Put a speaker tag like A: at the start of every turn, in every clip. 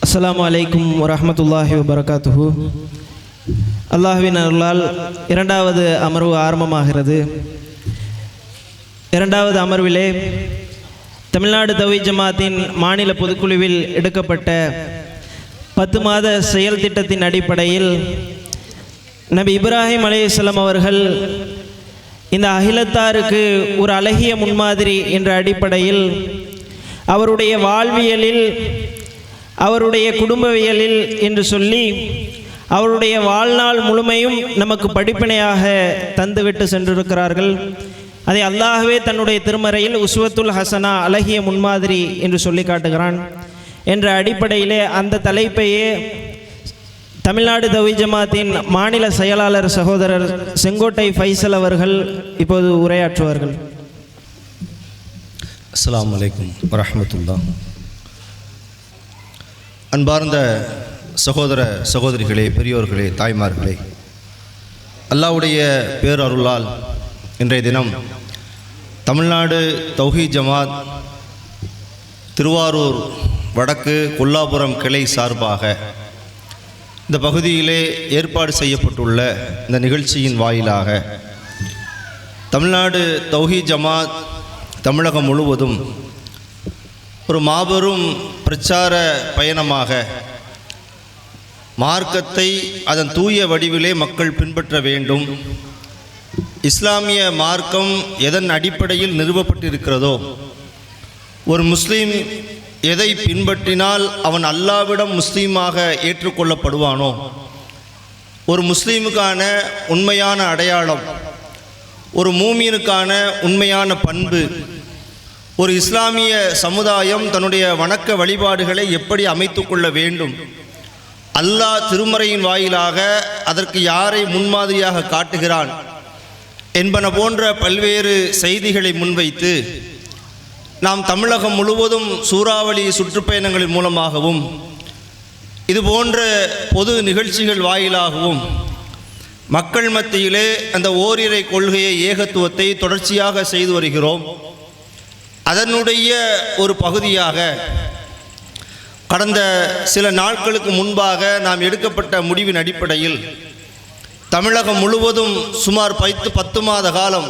A: அஸ்ஸலாமு அலைக்கும் வரஹ்மத்துல்லாஹி வபரகாத்துஹு. அல்லாஹ்வின் அருளால் இரண்டாவது அமர்வு ஆரம்பமாகிறது. இரண்டாவது அமர்விலே தமிழ்நாடு தௌஹீத் ஜமாத்தின் மாநில பொதுக்குழுவில் எடுக்கப்பட்ட 10 மாத செயல் திட்டத்தின் அடிப்படையில் நபி இப்ராஹிம் அலைஹிஸ்ஸலாம் அவர்கள் இந்த அகிலத்தாருக்கு ஒரு அழகிய முன்மாதிரி என்ற அடிப்படையில் அவருடைய வாழ்வியலில், அவருடைய குடும்பவியலில் என்று சொல்லி அவருடைய வாழ்நாள் முழுமையும் நமக்கு படிப்பினையாக தந்துவிட்டு சென்றிருக்கிறார்கள். அதை அல்லாஹ்வே தன்னுடைய திருமறையில் உஸ்வத்துல் ஹசனா, அழகிய முன்மாதிரி என்று சொல்லி காட்டுகிறான். என்ற அடிப்படையிலே அந்த தலைப்பையே தமிழ்நாடு தௌஹீத் ஜமாத்தின் மாநில செயலாளர் சகோதரர் செங்கோட்டை ஃபைசல் அவர்கள் இப்போது உரையாற்றுவார்கள்.
B: அஸ்ஸலாமு அலைக்கும் வரஹ்மத்துல்லாஹ். அன்பார்ந்த சகோதர சகோதரிகளே, பெரியோர்களே, தாய்மார்களே, அல்லாஹ்வுடைய பேரருளால் இன்றைய தினம் தமிழ்நாடு தௌஹீத் ஜமாத் திருவாரூர் வடக்கு கொல்லாபுரம் கிளை சார்பாக இந்த பகுதியிலே ஏற்பாடு செய்யப்பட்டுள்ள இந்த நிகழ்ச்சியின் வாயிலாக தமிழ்நாடு தௌஹீத் ஜமாத் தமிழகம் முழுவதும் ஒரு மாபெரும் பிரச்சார பயணமாக மார்க்கத்தை அதன் தூய வடிவிலே மக்கள் பின்பற்ற வேண்டும், இஸ்லாமிய மார்க்கம் எதன் அடிப்படையில் நிறுவப்பட்டிருக்கிறதோ, ஒரு முஸ்லீம் எதை பின்பற்றினால் அவன் அல்லாஹ்விடம் முஸ்லீமாக ஏற்றுக்கொள்ளப்படுவானோ, ஒரு முஸ்லீமுக்கான உண்மையான அடையாளம், ஒரு மூமினுக்கான உண்மையான பண்பு, ஒரு இஸ்லாமிய சமுதாயம் தன்னுடைய வணக்க வழிபாடுகளை எப்படி அமைத்து கொள்ள வேண்டும், அல்லாஹ் திருமறையின் வாயிலாக அதற்கு யாரை முன்மாதிரியாக காட்டுகிறான் என்பன போன்ற பல்வேறு செய்திகளை முன்வைத்து நாம் தமிழகம் முழுவதும் சூறாவளி சுற்றுப்பயணங்களின் மூலமாகவும் இதுபோன்ற பொது நிகழ்ச்சிகள் வாயிலாகவும் மக்கள் மத்தியிலே அந்த ஓரிரை கொள்கையை, ஏகத்துவத்தை தொடர்ச்சியாக செய்து வருகிறோம். அதனுடைய ஒரு பகுதியாக கடந்த சில நாட்களுக்கு முன்பாக நாம் எடுக்கப்பட்ட முடிவின் அடிப்படையில் தமிழகம் முழுவதும் சுமார் 10 மாத காலம்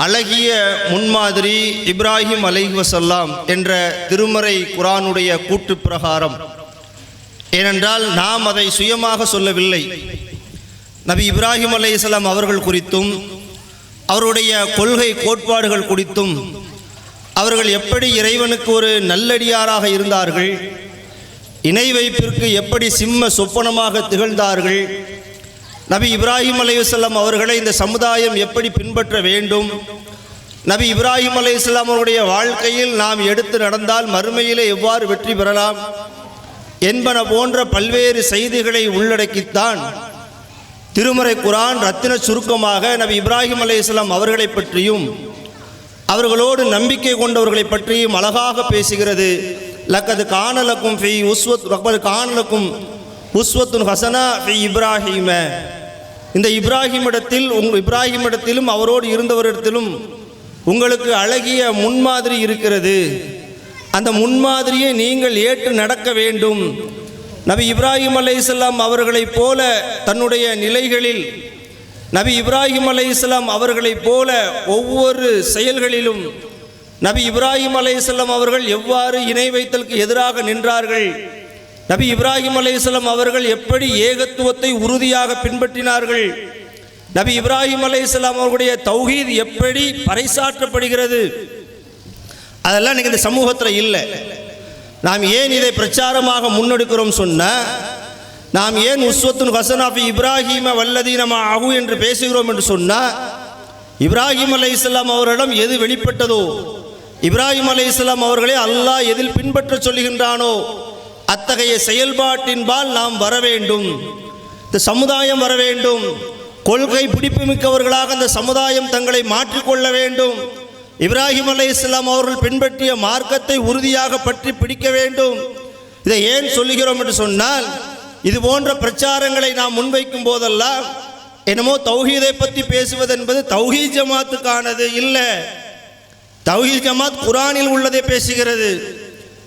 B: அழகிய முன்மாதிரி இப்ராஹிம் அலைஹிஸ்ஸலாம் என்ற திருமறை குர்ஆனுடைய கூட்டு பிரகாரம், ஏனென்றால் நாம் அதை சுயமாக சொல்லவில்லை, நபி இப்ராஹிம் அலைஹிஸ்ஸலாம் அவர்கள் குறித்தும் அவருடைய கொள்கை கோட்பாடுகள் குறித்தும், அவர்கள் எப்படி இறைவனுக்கு ஒரு நல்லடியாராக இருந்தார்கள், இணை வைப்பிற்கு எப்படி சிம்ம சொப்பனமாக திகழ்ந்தார்கள், நபி இப்ராஹிம் அலைஹிஸ்ஸலாம் அவர்களை இந்த சமுதாயம் எப்படி பின்பற்ற வேண்டும், நபி இப்ராஹிம் அலைஹிஸ்ஸலாம் அவருடைய வாழ்க்கையில் நாம் எடுத்து நடந்தால் மறுமையிலே எவ்வாறு வெற்றி பெறலாம் என்பன போன்ற பல்வேறு செய்திகளை உள்ளடக்கித்தான் திருமறை குர்ஆன் ரத்தின சுருக்கமாக நபி இப்ராஹிம் அலைஹிஸ்ஸலாம் அவர்களை பற்றியும் அவர்களோடு நம்பிக்கை கொண்டவர்களை பற்றியும் அழகாக பேசுகிறது. லக்கது கானலக்கும் ஃபி உஸ்வத்துன் ஹசனா ஃபி இப்ராஹிம, இந்த இப்ராஹிமிடத்திலும் அவரோடு இருந்தவரிடத்திலும் உங்களுக்கு அழகிய முன்மாதிரி இருக்கிறது, அந்த முன்மாதிரியை நீங்கள் ஏற்று நடக்க வேண்டும். நபி இப்ராஹிம் அலைஹிஸ்ஸலாம் அவர்களைப் போல தன்னுடைய நிலைகளில், நபி இப்ராஹிம் அலைஹிஸ்ஸலாம் அவர்களைப் போல ஒவ்வொரு செயல்களிலும் நபி இப்ராஹிம் அலைஹிஸ்ஸலாம் அவர்கள் எவ்வாறு இணை வைத்தலுக்கு எதிராக நின்றார்கள், நபி இப்ராஹிம் அலைஹிஸ்ஸலாம் அவர்கள் எப்படி ஏகத்துவத்தை உறுதியாக பின்பற்றினார்கள், நபி இப்ராஹிம் அலைஹிஸ்ஸலாம் அவர்களுடைய தௌஹீத் எப்படி பறைசாற்றப்படுகிறது, அதெல்லாம் நீங்கள் இந்த சமூகத்தில் இல்லை. நாம் ஏன் இதை பிரச்சாரமாக முன்னெடுக்கிறோம் சொன்னால், நாம் ஏன் உஸ்வத்துன் ஹசனா ஃபி இப்ராஹிம வல்லதீன மஅஹு என்று பேசுகிறோம் என்று சொன்னால், இப்ராஹிம் அலைஹிஸ்ஸலாம் அவர்களிடம் எது வெளிப்பட்டதோ, இப்ராஹிம் அலைஹிஸ்ஸலாம் அவர்களை அல்லாஹ் எதில் பின்பற்ற சொல்லுகின்றானோ அத்தகைய செயல்பாட்டின்பால் நாம் வர வேண்டும், இந்த சமுதாயம் வர வேண்டும், கொள்கை பிடிப்புமிக்கவர்களாக அந்த சமுதாயம் தங்களை மாற்றிக்கொள்ள வேண்டும், இப்ராஹிம் அலைஹிஸ்ஸலாம் அவர்கள் பின்பற்றிய மார்க்கத்தை உறுதியாக பற்றி பிடிக்க வேண்டும். இதை ஏன் சொல்லுகிறோம் என்று சொன்னால், இது போன்ற பிரச்சாரங்களை நாம் முன்வைக்கும் போதெல்லாம் என்னமோ தௌஹீதை பற்றி பேசுவது என்பது தௌஹீத் ஜமாத்துக்கானது இல்லை. தௌஹீத் ஜமாத் குர்ஆனில் உள்ளதை பேசுகிறது.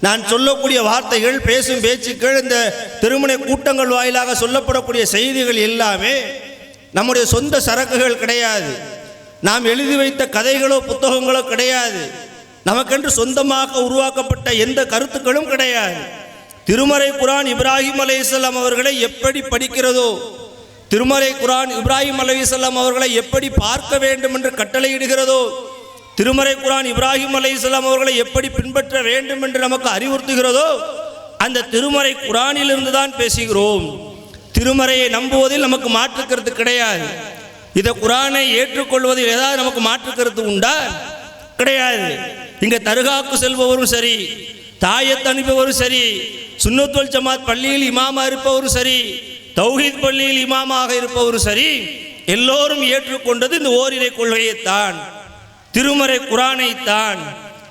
B: நான் சொல்லக்கூடிய வார்த்தைகள், பேசும் பேச்சுக்கள், இந்த திருமண கூட்டங்கள் வாயிலாக சொல்லப்படக்கூடிய செய்திகள் எல்லாமே நம்முடைய சொந்த சரக்குகள் கிடையாது. நாம் எழுதி வைத்த கதைகளோ புத்தகங்களோ கிடையாது. நமக்கென்று சொந்தமாக உருவாக்கப்பட்ட எந்த கருத்துக்களும் கிடையாது. திருமறை குர்ஆன் இப்ராஹிம் அலைஹிஸ்ஸலாம் அவர்களை எப்படி படிக்கிறதோ, திருமறை குர்ஆன் இப்ராஹிம் அலைஹிஸ்ஸலாம் அவர்களை எப்படி பார்க்க வேண்டும் என்று கட்டளையிடுகிறதோ, திருமறை குர்ஆன் இப்ராஹிம் அலைஹிஸ்ஸலாம் அவர்களை எப்படி பின்பற்ற வேண்டும் என்று நமக்கு அறிவுறுத்துகிறதோ, அந்த திருமறை குர்ஆனிலிருந்து தான் பேசுகிறோம். திருமறையை நம்புவதில் நமக்கு மாற்று கருத்து கிடையாது. இதை குர்ஆனை ஏற்றுக்கொள்வதில் ஏதாவது நமக்கு மாற்று கருத்து உண்டா? கிடையாது. இங்கே தர்காவுக்கு செல்பவரும் சரி, தாயத் அனுப்பவரும் சரி, சுன்னத் வல் ஜமாத் பள்ளியில் இமாமா இருப்பவரும் சரி, தௌஹீத் பள்ளியில் இமாமாக இருப்பவரும் சரி, எல்லோரும் ஏற்றுக்கொண்டது இந்த ஓரிரை கொள்கையைத்தான், திருமறை குர்ஆனைத்தான்,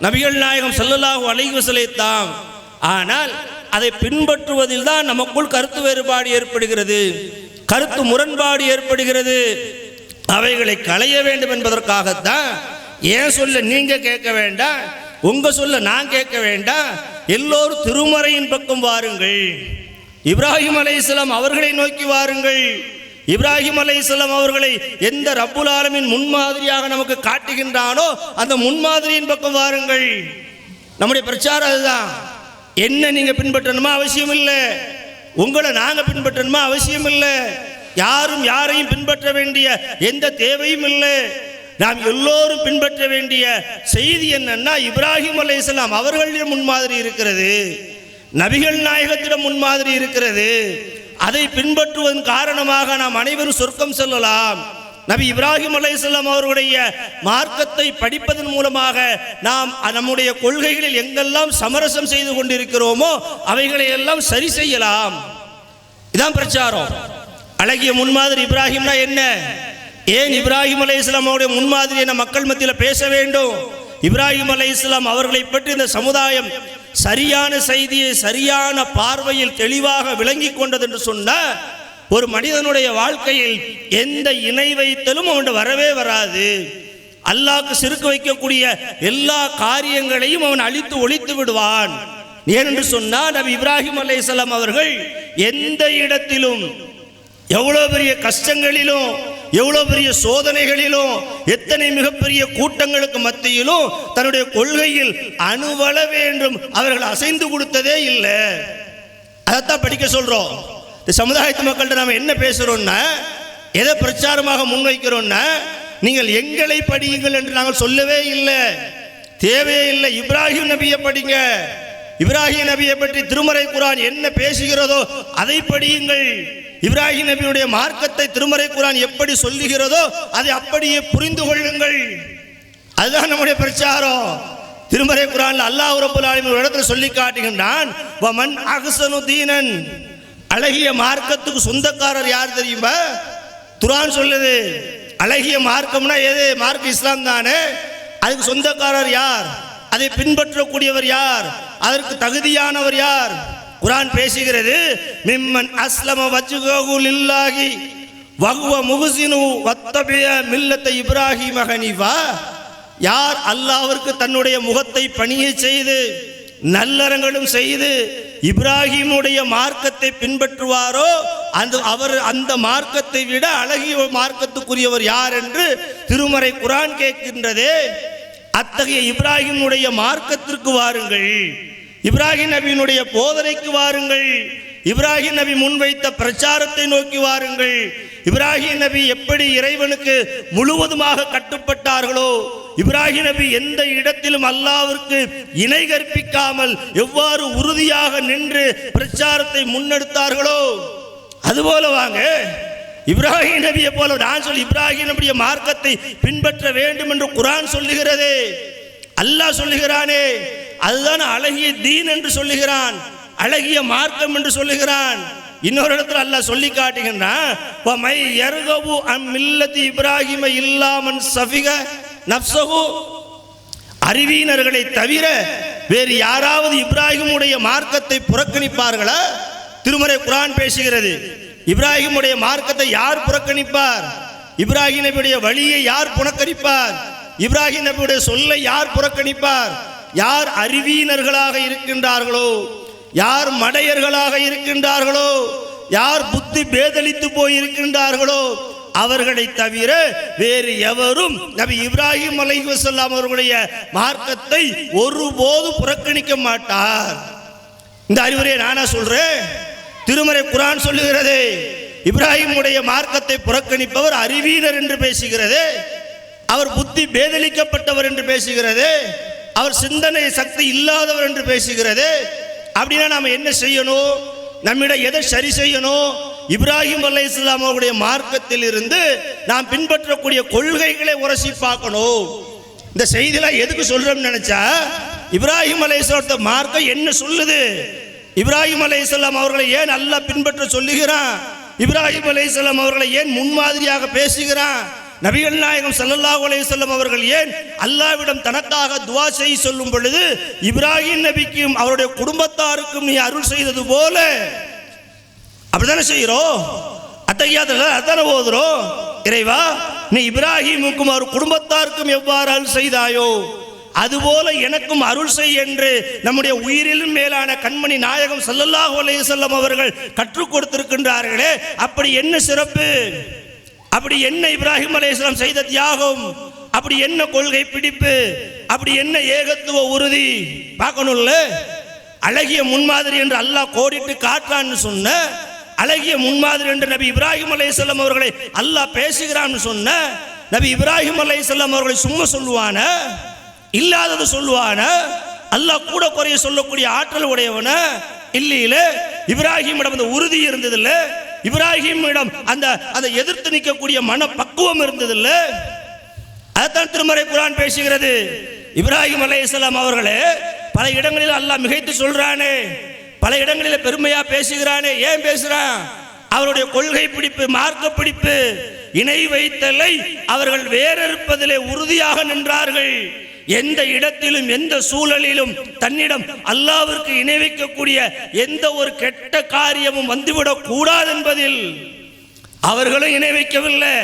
B: நபிகள் நாயகம் ஸல்லல்லாஹு அலைஹி வஸல்லம். ஆனால் அதை பின்பற்றுவதில் தான் நமக்குள் கருத்து வேறுபாடு ஏற்படுகிறது, கருத்து முரண்பாடு ஏற்படுகிறது. அவைகளை களைய வேண்டும் என்பதற்காகத்தான் ஏன் சொல்ல நீங்க கேட்க வேண்டாம், உங்க சொல்ல நான் கேட்க வேண்டாம், எல்லோரும் திருமறையின் பக்கம் வாருங்கள், இப்ராஹிம் அலைஹிஸ்ஸலாம் அவர்களை நோக்கி வாருங்கள். இப்ராஹிம் அலைஹிஸ்ஸலாம் அவர்களை எந்த ரப்புல் ஆலமீன் முன்மாதிரியாக நமக்கு காட்டுகின்றானோ அந்த முன்மாதிரியின் பக்கம் வாருங்கள். நம்முடைய பிரச்சாரம் அதுதான். என்ன நீங்க பின்பற்றணுமா அவசியம் இல்லை, உங்களை நாங்க பின்பற்றணுமா அவசியம் இல்லை, யாரும் யாரையும் பின்பற்ற வேண்டிய எந்த தேவையும் இல்லை. நாம் எல்லோரும் பின்பற்ற வேண்டிய செய்தி என்னன்னா, இப்ராஹிம் அலைஹிஸ்ஸலாம் அவர்களிடம் முன்மாதிரி இருக்கிறது, நபிகள் நாயகத்திடம் முன்மாதிரி இருக்கிறது. அதை பின்பற்றுவதன் காரணமாக நாம் அனைவரும் சொர்க்கம் செல்லலாம். நபி இப்ராஹிம் அலைஹிஸ்ஸலாம் அவர்களுடைய மார்க்கத்தை படிப்பதன் மூலமாக நாம் நம்முடைய கொள்கைகளில் எங்கெல்லாம் சமரசம் செய்து கொண்டிருக்கிறோமோ அவைகளை எல்லாம் சரி செய்யலாம். இதான் பிரச்சாரம். அழகிய முன்மாதிரி இப்ராஹிம்னா என்ன? ஏன் இப்ராஹிம் அலைஹிஸ்ஸலாம் அவருடைய முன்மாதிரியை நம்ம மக்கள் மத்தியில் பேச வேண்டும்? இப்ராஹிம் அலைஹிஸ்ஸலாம் அவர்களை பற்றி இந்த சமுதாயம் சரியான செய்தியை சரியான பார்வையில் தெளிவாக விளங்கி கொண்டது என்று சொன்னால், ஒரு மனிதனுடைய வாழ்க்கையில் எந்த இணை வைத்தலும் அவன் வரவே வராது. அல்லாஹ்க்கு சிறுக்கு வைக்கக்கூடிய எல்லா காரியங்களையும் அவன் அழித்து ஒழித்து விடுவான். ஏனென்று சொன்னால், நபி இப்ராஹிம் அலைஹிஸ்ஸலாம் அவர்கள் எந்த இடத்திலும், எவ்வளோ பெரிய கஷ்டங்களிலும், எவ்வளோ பெரிய சோதனைகளிலும், எத்தனை மிகப்பெரிய கூட்டங்களுக்கு மத்தியிலும் தன்னுடைய கொள்கையில் அணுவள வேண்டும் அவர்கள் அசைந்து கொடுத்ததே இல்லை. அதைத்தான் படிக்க சொல்றோம். இந்த சமுதாயத்து மக்கள்கிட்ட நாம் என்ன பேசுறோம்னா, எதை பிரச்சாரமாக முன்வைக்கிறோம்னா, நீங்கள் எங்களை படியுங்கள் என்று நாங்கள் சொல்லவே இல்லை, தேவையே இல்லை. இப்ராஹிம் நபியை படிங்க, இப்ராஹிம் நபியை பற்றி திருமறை குர்ஆன் என்ன பேசுகிறதோ அதை படியுங்கள். இப்ராஹிம் நபியுடைய மார்க்கத்தை திருமறை குர்ஆன் எப்படி சொல்லுகிறதோ அதை அப்படியே புரிந்து கொள்ளுங்கள். அதுதான் நம்முடைய பிரச்சாரம். திருமறை குர்ஆன்ல அல்லாஹ் ரப்பல் ஆலமீன் ஒரு இடத்துல சொல்லி காட்டுகின்றான், வமன் அஹ்ஸனு தீனன், அழகிய மார்க்கத்துக்கு சொந்தக்காரர் யார் தெரியுமா? குர்ஆன் சொல்லுது. அழகிய மார்க்கம்னா எது? மார்க்க இஸ்லாம் தானே. அதுக்கு சொந்தக்காரர் யார்? அதை பின்பற்றக்கூடியவர் யார்? அதற்கு தகுதியானவர் யார்? குர்ஆன் பேசுகிறது, மிம்மன் அஸ்லம வஜ்ஹஹு லில்லாஹி வஹுவ முஹ்ஸினு வத்தபிய மில்லத்த இப்ராஹிம ஹனீஃபா. யார் அல்லாஹ்விற்கு தன்னுடைய முகத்தை பணியை செய்து நல்லறங்களும் செய்து இப்ராஹிமுடைய மார்க்கத்தை பின்பற்றுவாரோ அவர் அந்த மார்க்கத்தை விட அழகிய மார்க்கத்துக்குரியவர் யார் என்று திருமறை குர்ஆன் கேட்கின்றதே. அத்தகைய இப்ராஹிமுடைய மார்க்கத்திற்கு வாருங்கள், இப்ராஹிம் நபியினுடைய போதனைக்கு வாருங்கள், இப்ராஹிம் நபி முன்வைத்த பிரச்சாரத்தை நோக்கி வாருங்கள். இப்ராஹிம் நபி எப்படி இறைவனுக்கு முழுவதுமாக கட்டுப்பட்டார்களோ, இப்ராஹிம் நபி எந்த இடத்திலும் அல்லாஹ்விற்கு இணை கற்பிக்காமல் எவ்வாறு உறுதியாக நின்று பிரச்சாரத்தை முன்னெடுத்தார்களோ அதுபோல வாங்க. இப்ராஹிம் நபியை போல நான் சொல்லி இப்ராஹிம் நபிய மார்க்கத்தை பின்பற்ற வேண்டும் என்று குர்ஆன் சொல்லுகிறது, அல்லாஹ் சொல்லுகிறானே. அதுதான் அழகிய தீன் என்று சொல்லுகிறான், அழகிய மார்க்கம் என்று சொல்லுகிறான். இன்னொரு இடத்துல அல்லாஹ் சொல்லி காட்டுகின்றான், வமை யர்கபு அன் மில்லத்தி இப்ராஹிம இல்லாமன் சஃபிக நஃப்ஸஹு. அறிவீனர்களை தவிர வேறு யாராவது இப்ராஹிமுடைய மார்க்கத்தை புறக்கணிப்பார்களா? திருமறை குர்ஆன் பேசுகிறது. இப்ராஹிமுடைய மார்க்கத்தை யார் புறக்கணிப்பார்? இப்ராஹிம் நபியுடைய வழியை யார் புறக்கணிப்பார்? இப்ராஹிம் நபியுடைய சொல்லை யார் புறக்கணிப்பார்? யார் அறிவீனர்களாக இருக்கின்றார்களோ, யார் மடையர்களாக இருக்கின்றார்களோ, யார் புத்தி பேதலித்து போயிருக்கின்றார்களோ அவர்களை தவிர வேறு எவரும் நபி இப்ராஹிம் அலைஹிஸ்ஸலாம் அவர்களுடைய மார்க்கத்தை ஒருபோது புறக்கணிக்க மாட்டார். இந்த அறிவுரையை நானா சொல்றேன்? திருமறை குர்ஆன் சொல்லுகிறது. இப்ராஹிமுடைய மார்க்கத்தை புறக்கணிப்பவர் அறிவீனர் என்று பேசுகிறது, அவர் புத்தி பேதலிக்கப்பட்டவர் என்று பேசுகிறது, அவர் சிந்தனை சக்தி இல்லாதவர் என்று பேசுகிறது. அப்படின்னா நாம என்ன செய்யணும்? நம்மிடம் எதை சரி செய்யணும்? இப்ராஹிம் அலைஹிஸ்ஸலாம் அவருடைய மார்க்கத்தில் இருந்து நாம் பின்பற்றக்கூடிய கொள்கைகளை உரசி பார்க்கணும். இந்த செய்தியெல்லாம் எதுக்கு சொல்றோம்னு நினைச்சா, இப்ராஹிம் அலைஹிஸ்ஸலாம் மார்க்கம் என்ன சொல்லுது, இப்ராஹிம் அலைஹிஸ்ஸலாம் அவர்களை ஏன் அல்லாஹ் பின்பற்ற சொல்லுகிறான், இப்ராஹிம் அலைஹிஸ்ஸலாம் அவர்களை ஏன் முன்மாதிரியாக பேசுகிறான், நபிகள் நாயகம் ஸல்லல்லாஹு அலைஹி வஸல்லம் அவர்கள் ஏன் அல்லாஹ்விடம் தனக்காக துஆ செய்ய சொல்லும் பொழுது இப்ராஹிம் நபிக்கும் அவருடைய குடும்பத்தாருக்கும் நீ அருள் செய்தது போல அப்படிதானே செய்கிறோம். அத்தஹியாத்துல அதானே ஓதுறோம், இறைவா நீ இப்ராஹிமுக்கும் அவர் குடும்பத்தாருக்கும் எவ்வாறு அருள் செய்தாயோ அதுபோல எனக்கும் அருள் செய் என்று நம்முடைய உயிரிலும் மேலான கண்மணி நாயகம் ஸல்லல்லாஹு அலைஹி வஸல்லம் அவர்கள் கற்றுக் கொடுத்திருக்கின்றார்களே, அப்படி என்ன சிறப்பு, அப்படி என்ன இப்ராஹிம் அலைஹிஸ்ஸலாம் செய்த தியாகம், அப்படி என்ன கொள்கை பிடிப்பு, அப்படி என்ன ஏகத்துவ உறுதி பார்க்கணும்ல. அழகிய முன்மாதிரி என்று அல்லாஹ் கோடிட்டு காட்டுறான்னு சொன்ன, அழகிய முன்மாதிரி என்று நபி இப்ராஹிம் அலைஹிஸ்ஸலாம் அவர்களை அல்லாஹ் பேசுகிறான்னு சொன்ன, நபி இப்ராஹிம் அலைஹிஸ்ஸலாம் அவர்களை சும்மா சொல்லுவான, இல்லாதது சொல்லுவான, அல்லாஹ் கூட குறைய சொல்லக்கூடிய ஆற்றல் உடையவன இல்லையில. இப்ராஹிமிடம் அந்த உறுதி இருந்ததில்ல, இப்ராஹிமிடம் அந்த எதிர்த்து நிற்கக்கூடிய மன பக்குவம் இருந்ததில்ல. அதைத்தான் திருமறை குர்ஆன் பேசுகிறது. இப்ராஹிம் அலைஹிஸ்ஸலாம் அவர்களே பல இடங்களில் அல்லாஹ் மிகைத்து சொல்றானே, பல இடங்களில் பெருமையா பேசுகிறானே. ஏன் பேசுறான்? அவருடைய கொள்கை பிடிப்பு, மார்க்க பிடிப்பு, இணை வைத்தலை அவர்கள் வேறறுப்பதிலே உறுதியாக நின்றார்கள். எந்த இடத்திலும் எந்த சூழலிலும் தன்னிடம் அல்லாஹ்விற்கு இணை வைக்கக்கூடிய எந்த ஒரு கெட்ட காரியமும் வந்துவிடக் கூடாது என்பதில் அவர்களும் இணை வைக்கவில்லை.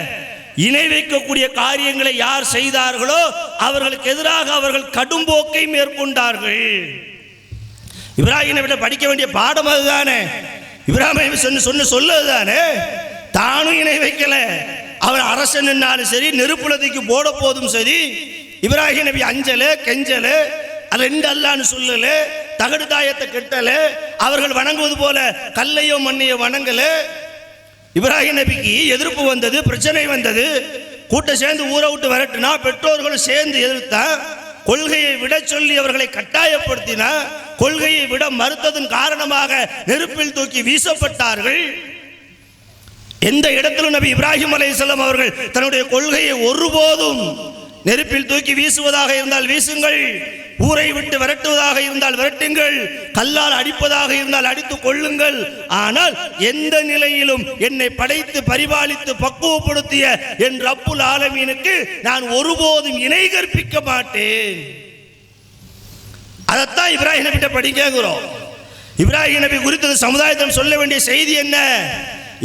B: இணை வைக்கக்கூடிய காரியங்களை யார் செய்தார்களோ அவர்களுக்கு எதிராக அவர்கள் கடும் போக்கை மேற்கொண்டார்கள். இப்ராஹிமை விட படிக்க வேண்டிய பாடம் அதுதானே. இப்ராஹிம் சொன்ன சொல்லதுதானே. தானும் இணை வைக்கல, அவன் அரசன் என்னாலும் சரி, நெருப்புலதைக்கு போட போதும் சரி, இப்ராஹிம் நபி அஞ்சல கெஞ்சல, அது ரெண்டு அல்லான்னு சொல்லல, தகடு தாயத்தை கெட்டல, அவர்கள் வணங்குவது போல கல்லையோ மண்ணையோ வணங்கல. இப்ராஹிம் நபிக்கு எதிர்ப்பு வந்தது, பிரச்சனை வந்தது, கூட்டம் சேர்ந்து ஊரை விட்டு விரட்டினா, பெற்றோர்களும் சேர்ந்து எதிர்த்தா, கொள்கையை விட சொல்லி அவர்களை கட்டாயப்படுத்தினா, கொள்கையை விட மறுத்ததன் காரணமாக நெருப்பில் தூக்கி வீசப்பட்டார்கள். எந்த இடத்திலும் நபி இப்ராஹிம் அலைஹிஸ்ஸலாம் அவர்கள் தன்னுடைய கொள்கையை ஒருபோதும் நெருப்பில் தூக்கி வீசுவதாக இருந்தால் வீசுங்கள், ஊரை விட்டு விரட்டுவதாக இருந்தால் விரட்டுங்கள், கல்லால் அடிப்பதாக இருந்தால் அடித்துக் கொள்ளுங்கள், ஆனால் எந்த நிலையிலும் என்னை படைத்து பரிபாலித்து பக்குவப்படுத்திய என் ரப்புல் ஆலமீனுக்கு நான் ஒருபோதும் இணை கற்பிக்க மாட்டேன். அதைத்தான் இப்ராஹிம் நபி கிட்ட படிக்கிறோம். இப்ராஹிம் நபி குறித்து சமுதாயத்திடம் சொல்ல வேண்டிய செய்தி என்ன?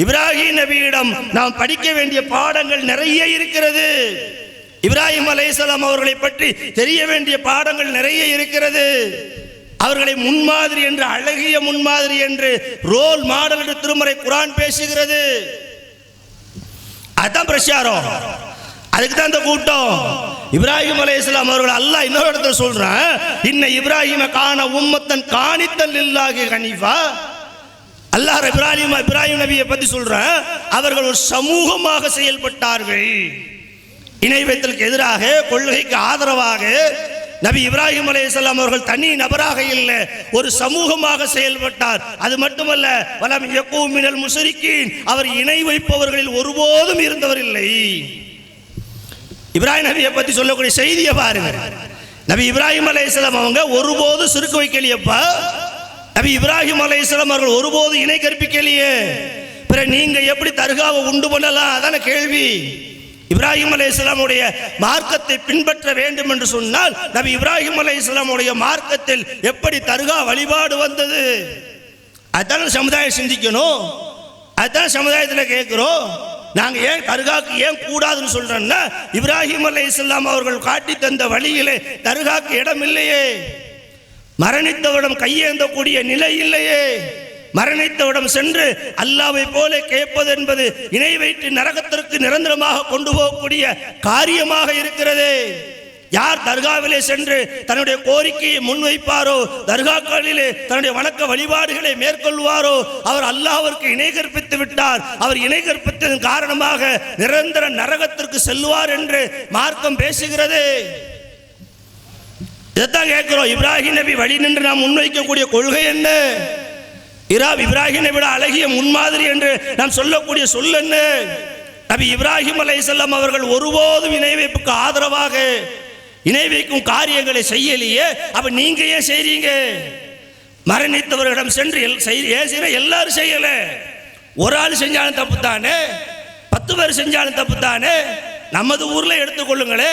B: இப்ராஹிம் நபியிடம் நாம் படிக்க வேண்டிய பாடங்கள் நிறைய இருக்கிறது. இப்ராஹிம் அலைஹிஸ்ஸலாம் அவர்களை பற்றி தெரிய வேண்டிய பாடங்கள் நிறைய இருக்கிறது. அவர்களை முன்மாதிரி என்று, அழகிய முன்மாதிரி என்று, ரோல் மாடல் என்று திருமறை குர்ஆன் பேசுகிறது. அதான் பிரச்சாரம், அதுக்கு தான் இந்த கூட்டம். இப்ராஹிம் அலைஹிஸ்ஸலாம் அவர்கள் அல்லாஹ் இன்னொரு இடத்துல சொல்றான், இன்ன இப்ராஹிம கான உம்மத்தன் கானித்தன் லில்லாஹி ஹனீஃபா. அல்லாஹ் இப்ராஹிம் நபியை பத்தி சொல்றான், அவர்கள் ஒரு சமூகமாக செயல்பட்டார்கள். இணை வைத்தலுக்கு எதிராக, கொள்கைக்கு ஆதரவாக நபி இப்ராஹிம் அலைஹிஸ்ஸலாம் அவர்கள் தனி நபராக இல்லை, ஒரு சமூகமாக செயல்பட்டார். அது மட்டுமல்ல, வலம் யகூம் மினல் முஸ்ரிக்கீன், அவர் இணை வைப்பவர்களில் ஒருபோதும் இருந்தவர் இல்லை. இப்ராஹிம் நபியை பத்தி சொல்லக்கூடிய செய்தியை பாருங்க. நபி இப்ராஹிம் அலைஹிஸ்ஸலாம் அவங்க ஒருபோது சிறுக்கு வைக்கலையப்பா. நபி இப்ராஹிம் அலைஹிஸ்ஸலாம் அவர்கள் ஒருபோது இணை கற்பிக்கலையே. பிற நீங்க எப்படி தர்காவை உண்டு பண்ணலாம்? அதான கேள்வி. இப்ராஹிம் அலைஹிஸ்ஸலாமுடைய மார்க்கத்தை பின்பற்ற வேண்டும் என்று சொன்னால் நபி இப்ராஹிம் அலைஹிஸ்ஸலாமுடைய மார்க்கத்தில் எப்படி தர்கா வழிபாடு வந்தது? அதான் சமுதாயம் சிந்திக்கணும். அதான் சமுதாயத்தில் கேட்கிறோம். நாங்க ஏன் தர்காக்கு ஏன் கூடாதுன்னு சொல்றோம்னா, இப்ராஹிம் அலைஹிஸ்ஸலாம் அவர்கள் காட்டி தந்த வழியிலே தர்காக்கு இடம் இல்லையே, மரணித்தவரிடம் கையேந்தக்கூடிய நிலை இல்லையே, மரணித்தவிடம் சென்று அல்லாஹ்வை போல கேட்பது என்பது இணை வைத்து நரகத்திற்கு நிரந்தரமாக கொண்டு போகக்கூடிய காரியமாக இருக்கிறது. யார் தர்காவிலே சென்று தன்னுடைய கோரிக்கையை முன்வைப்பாரோ, தர்காக்களிலே தன்னுடைய வணக்க வழிபாடுகளை மேற்கொள்வாரோ, அவர் அல்லாஹ்விற்கு இணை கற்பித்து விட்டார். அவர் இணை கற்பித்ததன் காரணமாக நிரந்தர நரகத்திற்கு செல்வார் என்று மார்க்கம் பேசுகிறது. இதைத்தான் கேட்கிறோம். இப்ராஹிம் நபி வழி நின்று நாம் முன்வைக்கக்கூடிய கொள்கை என்ன? இப்ராஹிமை விட அழகிய முன்மாதிரி என்று நாம் சொல்லக்கூடிய சொல் என்ன? நபி இப்ராஹிம் அலைஹிஸ்ஸலாம் அவர்கள் ஒருபோதும் இணை வைப்புக்கு ஆதரவாக இணை வைக்கும் காரியங்களை செய்யலையே. அப்ப நீங்க ஏன் செய்றீங்க? மரணித்தவர்களிடம் சென்று எல்லாரும் செய்யல. ஒரு ஆள் செஞ்சாலும் தப்பு தானே, 10 பேர் செஞ்சாலும் தப்பு தானே. நமது ஊர்ல எடுத்துக்கொள்ளுங்களே,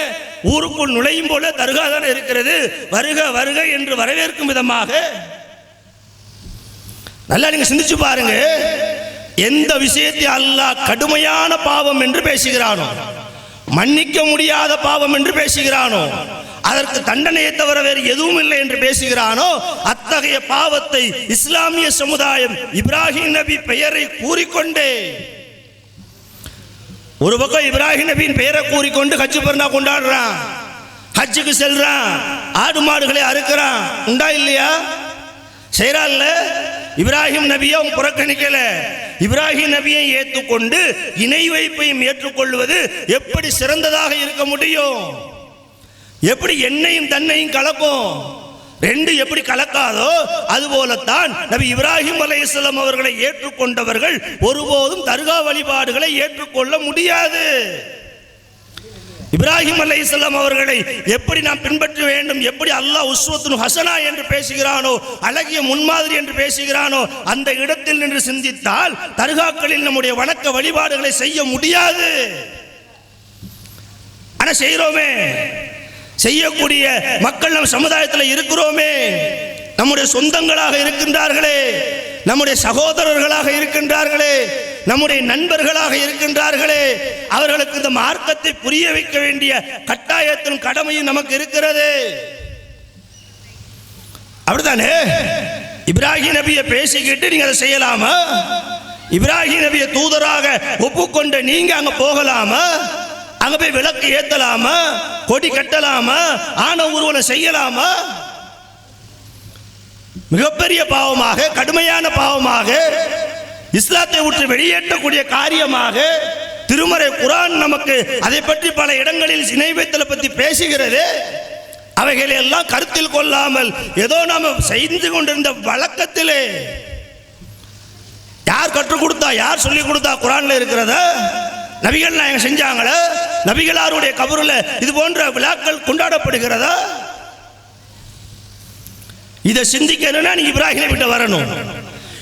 B: ஊருக்குள் நுழையும் போல தர்கா தானே இருக்கிறது. வருக வருக என்று வரவேற்கும் விதமாக நல்லா நீங்க சிந்திச்சு பாருங்க. எந்த விஷயத்தை அல்லாஹ் கடுமையான பாவம் என்று பேசுகிறானோ, மன்னிக்க முடியாத பாவம் என்று பேசுகிறானோ, அதற்கு தண்டனையை தவிர வேறு எதுவும் இல்லை என்று பேசுகிறானோ, அத்தகைய பாவத்தை இஸ்லாமிய சமுதாயம் இப்ராஹிம் நபி பெயரை கூறிக்கொண்டே, ஒரு பக்கம் இப்ராஹிம் நபியின் பெயரை கூறிக்கொண்டு ஹஜ் பெருநாள் கொண்டாடுறான், ஹஜ்ஜுக்கு செல்றான், ஆடு மாடுகளை அறுக்கிறான். உண்டா இல்லையா? செய்யறான்ல. இப்ராஹிம் நபியை அவன் புறக்கணிக்கல. இப்ராஹிம் நபியை ஏற்றுக்கொண்டு இணை வைப்பையும் ஏற்றுக்கொள்வது எப்படி சிறந்ததாக இருக்க முடியும்? எப்படி எண்ணெயும் தன்னையும் கலக்கும்? ரெண்டு எப்படி கலக்காதோ அதுபோலத்தான் நபி இப்ராஹிம் அலைஹிஸ்ஸலாம் அவர்களை ஏற்றுக்கொண்டவர்கள் ஒருபோதும் தர்கா வழிபாடுகளை ஏற்றுக்கொள்ள முடியாது. இப்ராஹிம் அலைஹிஸ்ஸலாம் அவர்களை எப்படி நாம் பின்பற்ற வேண்டும், எப்படி அல்லாஹ் உஸ்வத்துன் ஹசனா என்று பேசுகிறானோ, அழகிய முன்மாதிரி என்று பேசுகிறானோ, அந்த இடத்தில் நின்று சிந்தித்தால் தர்காக்களில் நம்முடைய வணக்க வழிபாடுகளை செய்ய முடியாது. ஆனா செய்கிறோமே, செய்யக்கூடிய மக்கள் நம் சமுதாயத்தில் இருக்கிறோமே, நம்முடைய சொந்தங்களாக இருக்கின்றார்களே, நம்முடைய சகோதரர்களாக இருக்கின்றார்களே, நம்முடைய நண்பர்களாக இருக்கின்றார்களே, அவர்களுக்கு இந்த மார்க்கத்தை புரிய வைக்க வேண்டிய கட்டாயத்தின் கடமையும் நமக்கு இருக்கிறது. அப்படித்தானே? இப்ராஹிம் நபியை பேசிக்கிட்டு நீங்க அதை செய்யலாமா? இப்ராஹிம் நபியை தூதராக ஒப்புக்கொண்ட நீங்க அங்க போகலாமா? அங்க போய் விளக்கு ஏத்தலாமா? கொடி கட்டலாமா? ஆன ஊர்வலம் செய்யலாமா? மிகப்பெரிய பாவமாக, கடுமையான பாவமாக, இஸ்லாத்தை விட்டு வெளியேற்றக்கூடிய காரியமாக திருமறை குர்ஆன் நமக்கு அதை பற்றி பல இடங்களில் இணை வைத்தலை பற்றி பேசுகிறது. அவைகளை எல்லாம் கருத்தில் கொள்ளாமல் ஏதோ நாம் செய்து கொண்டிருந்த வழக்கத்திலே யார் கற்றுக் கொடுத்தா, யார் சொல்லிக் கொடுத்தா? குர்ஆன்ல இருக்கிறத நபிகள் நாயகம் செஞ்சாங்களா? நபிகளாருடைய கபருல இது போன்ற விழாக்கள் கொண்டாடப்படுகிறதா? இதை சிந்திக்கணும்னா நீங்க இப்ராஹிம் நபிட்ட வரணும்.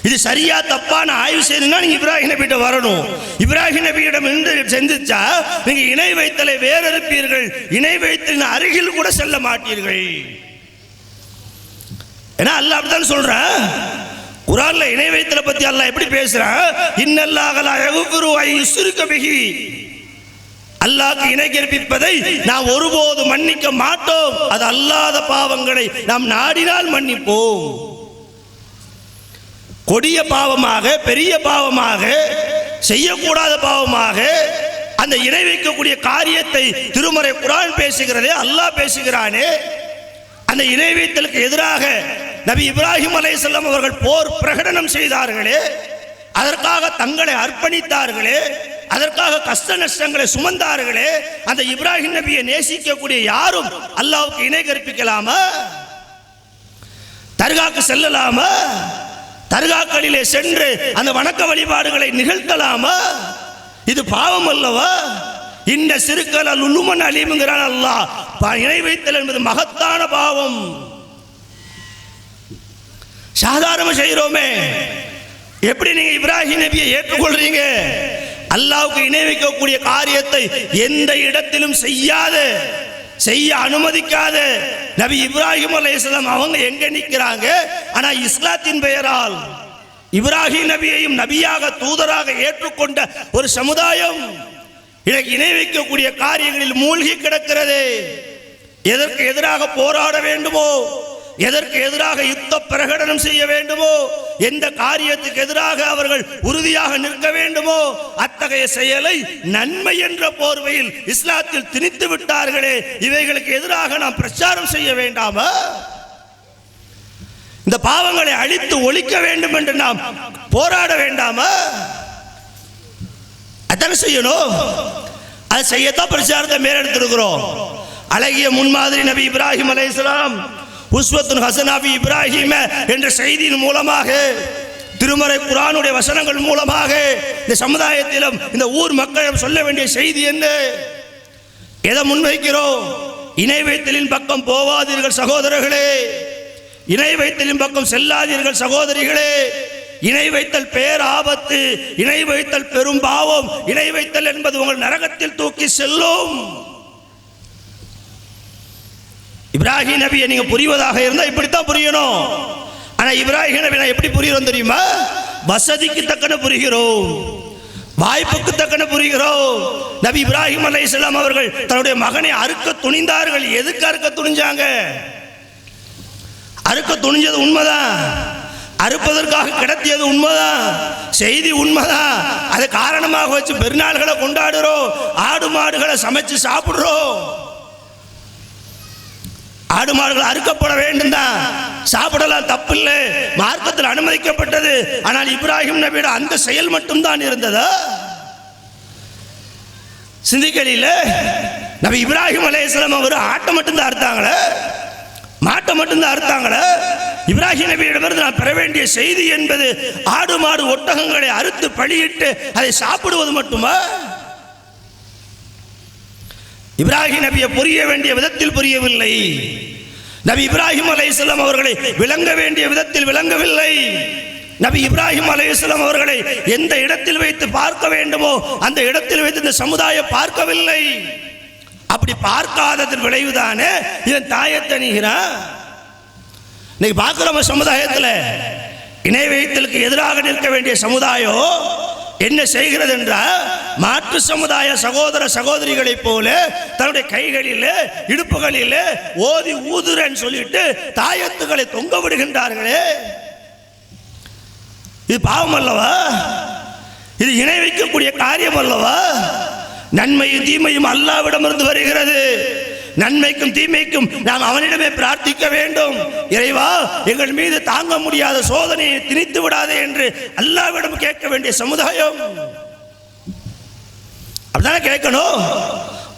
B: இது சரியா தப்பான ஆய்வு செய்யணும்னா நீங்க இப்ராஹிம் நபிட்ட வரணும். இப்ராஹிம் நபியிடம் இருந்து செஞ்சிச்சா நீங்க இணை வைத்தலை வேறறுப்பீர்கள், இணை வைத்தலின் அருகில் கூட செல்ல மாட்டீர்கள். ஏன்னா அல்லாஹ் அப்படிதான் சொல்றான். குர்ஆன்ல இணை வைத்தலை பத்தி அல்லாஹ் எப்படி பேசுறான்? இன்னல்லாஹ லா யக்ஃபிரு அன் யுஷ்ரிக பிஹி, அல்லாஹ்க்கு இணை கற்பிப்பதை நாம் ஒருபோது மன்னிக்க மாட்டோம். அது அல்லாத பாவங்களை நாம் நாடினால் மன்னிப்போம். கொடிய பாவமாக, பெரிய பாவமாக, செய்யக்கூடாத பாவமாக அந்த இணை வைக்கக்கூடிய காரியத்தை திருமறை குர்ஆன் பேசுகிறதே, அல்லாஹ் பேசுகிறானே. அந்த இணை வைத்தலுக்கு எதிராக நபி இப்ராஹிம் அலைஹிஸ்ஸலாம் அவர்கள் போர் பிரகடனம் செய்தார்களே, அதற்காக தங்களை அர்ப்பணித்தார்களே, அதற்காக கஷ்ட நஷ்டங்களை சுமந்தார்களே, அந்த இப்ராஹிம் நபியை நேசிக்கக்கூடிய யாரும் அல்லாஹ்வுக்கு இணை கற்பிக்கலாமா? தர்காக்கு செல்லலாமா? தர்காக்களிலே சென்று அந்த வணக்க வழிபாடுகளை நிகழ்த்தலாமா? இது பாவம் அல்லவா? இந்த சிறுக்கல லுலுமன் அலீமுங்கிறான் அல்லாஹ். இணை வைத்தல் என்பது மகத்தான பாவம். சாதாரண செய்கிறோமே. எப்படி நீங்க இப்ராஹிம் நபியை ஏற்றுக்கொள்றீங்க? அல்லாஹ்வுக்கு இணை வைக்கக்கூடிய காரியத்தை எந்த இடத்திலும் செய்ய அனுமதிக்காத நபி இப்ராஹிம் அலைஹிஸ்ஸலாம் அவங்க எங்க நிற்கிறாங்க? ஆனா இஸ்லாத்தின் பெயரால், இப்ராஹிம் நபியையும் நபியாக தூதராக ஏற்றுக்கொண்ட ஒரு சமுதாயம் இன்றைக்கு இணை வைக்கக்கூடிய காரியங்களில் மூழ்கி கிடக்கிறது. எதற்கு எதிராக போராட வேண்டுமோ, எதற்கு எதிராக யுத்த பிரகடனம் செய்ய வேண்டுமோ, எந்த காரியத்துக்கு எதிராக அவர்கள் உறுதியாக நிற்க வேண்டுமோ அத்தகைய செயலை நன்மை என்ற போர்வையில் இஸ்லாத்தில் திணித்து விட்டார்களே. இவைகளுக்கு எதிராக நாம் பிரச்சாரம் செய்ய வேண்டாமா? இந்த பாவங்களை அழித்து ஒழிக்க வேண்டும் என்று நாம் போராட வேண்டாமா? அதான் செய்யணும். அது செய்யத்தான் பிரச்சாரத்தை மேலெடுத்திருக்கிறோம். அழகிய முன்மாதிரி நபி இப்ராஹிம் அலைஹிஸ்ஸலாம், உஸ்வத்துன் ஹசனாபி இப்ராஹிம் என்ற செய்தியின் மூலமாக, திருமறை குர்ஆனுடைய வசனங்கள் மூலமாக இந்த சமுதாயத்திலும் இந்த ஊர் மக்களிடம் சொல்ல வேண்டிய செய்தி என்ன? எதை முன்வைக்கிறோம்? இணை வைத்தலின் பக்கம் போவாதீர்கள் சகோதரர்களே, இணை வைத்தலின் பக்கம் செல்லாதீர்கள் சகோதரிகளே. இணை வைத்தல் பேர் ஆபத்து, இணை வைத்தல் பெரும் பாவம், இணை வைத்தல் என்பது உங்கள் நரகத்தில் தூக்கி செல்லும். இப்ராஹிம் நபியை நீங்க புரிவதாக இருந்தால் இப்படித்தான் புரியணும். ஆனா இப்ராஹிம் நபி நான் எப்படி புரிகிறோம் தெரியுமா? வசதிக்கு தக்கன புரிகிறோம், வாய்ப்புக்கு தக்கன புரிகிறோம். நபி இப்ராஹிம் அலைஹிஸ்ஸலாம் அவர்கள் தன்னுடைய மகனை அறுக்க துணிந்தார்கள். எதுக்கு அறுக்க துணிஞ்சாங்க? அறுக்க துணிஞ்சது உண்மைதான், அறுப்பதற்காக கிடத்தியது உண்மைதான், செய்தி உண்மைதான். அதை காரணமாக வச்சு பெருநாள்களை கொண்டாடுறோம், ஆடு மாடுகளை சமைச்சு சாப்பிடுறோம். ஆடு மாடுகள் அறுக்கப்பட வேண்டும் தான், சாப்பிடலாம், தப்பில்லை, மார்க்கத்தில் அனுமதிக்கப்பட்டது. ஆனால் இப்ராஹிம் நபியோட அந்த செயல் மட்டும்தான் இருந்ததா? சிந்திக்கல. நபி இப்ராஹிம் அலைஹிஸ்ஸலாம் அவர் ஆட்டை மட்டும்தான் அறுத்தாங்களே, மாட்டை மட்டும்தான் அறுத்தாங்களே. இப்ராஹிம் நபியிடமிருந்து நான் பெற வேண்டிய செய்தி என்பது ஆடு மாடு ஒட்டகங்களை அறுத்து பலியிட்டு அதை சாப்பிடுவது மட்டுமா? இப்ராஹிம் நபியை புரிய வேண்டிய விதத்தில் புரியவில்லை. நபி இப்ராஹிம் அலைஹிஸ்ஸலாம் அவர்களை விளங்க வேண்டிய விதத்தில் விளங்கவில்லை. நபி இப்ராஹிம் அலைஹிஸ்ஸலாம் அவர்களை எந்த இடத்தில் வைத்து பார்க்க வேண்டுமோ அந்த இடத்தில் வைத்து இந்த சமுதாயம் பார்க்கவில்லை. அப்படி பார்க்காததன் விளைவுதானே இதன் தாயத்தை நீகிறான். இன்னைக்கு பார்க்கிறோம் சமுதாயத்தில் இணை வைத்தலுக்கு எதிராக நிற்க வேண்டிய சமுதாயம் என்ன செய்கிறது என்றால், மாற்று சமுதாய சகோதர சகோதரிகளைப் போல தன்னுடைய கைகளில் இடுப்புகளில் ஓதி ஊதுறன்னு சொல்லிட்டு தாயத்துக்களை தொங்க விடுகின்றார்களே. இது பாவம் அல்லவா? இது இணை வைக்கக்கூடிய காரியம் அல்லவா? நன்மையும் தீமையும் அல்லாஹ்விடமிருந்து வருகிறது. நன்மைக்கும் தீமைக்கும் நாம் அவனிடமே பிரார்த்திக்க வேண்டும். இறைவா, எங்கள் மீது தாங்க முடியாத சோதனையை திணித்து விடாதே என்று அல்லாஹ்விடம் கேட்க வேண்டிய சமுதாயம். அப்படிதானே கேட்கணும்.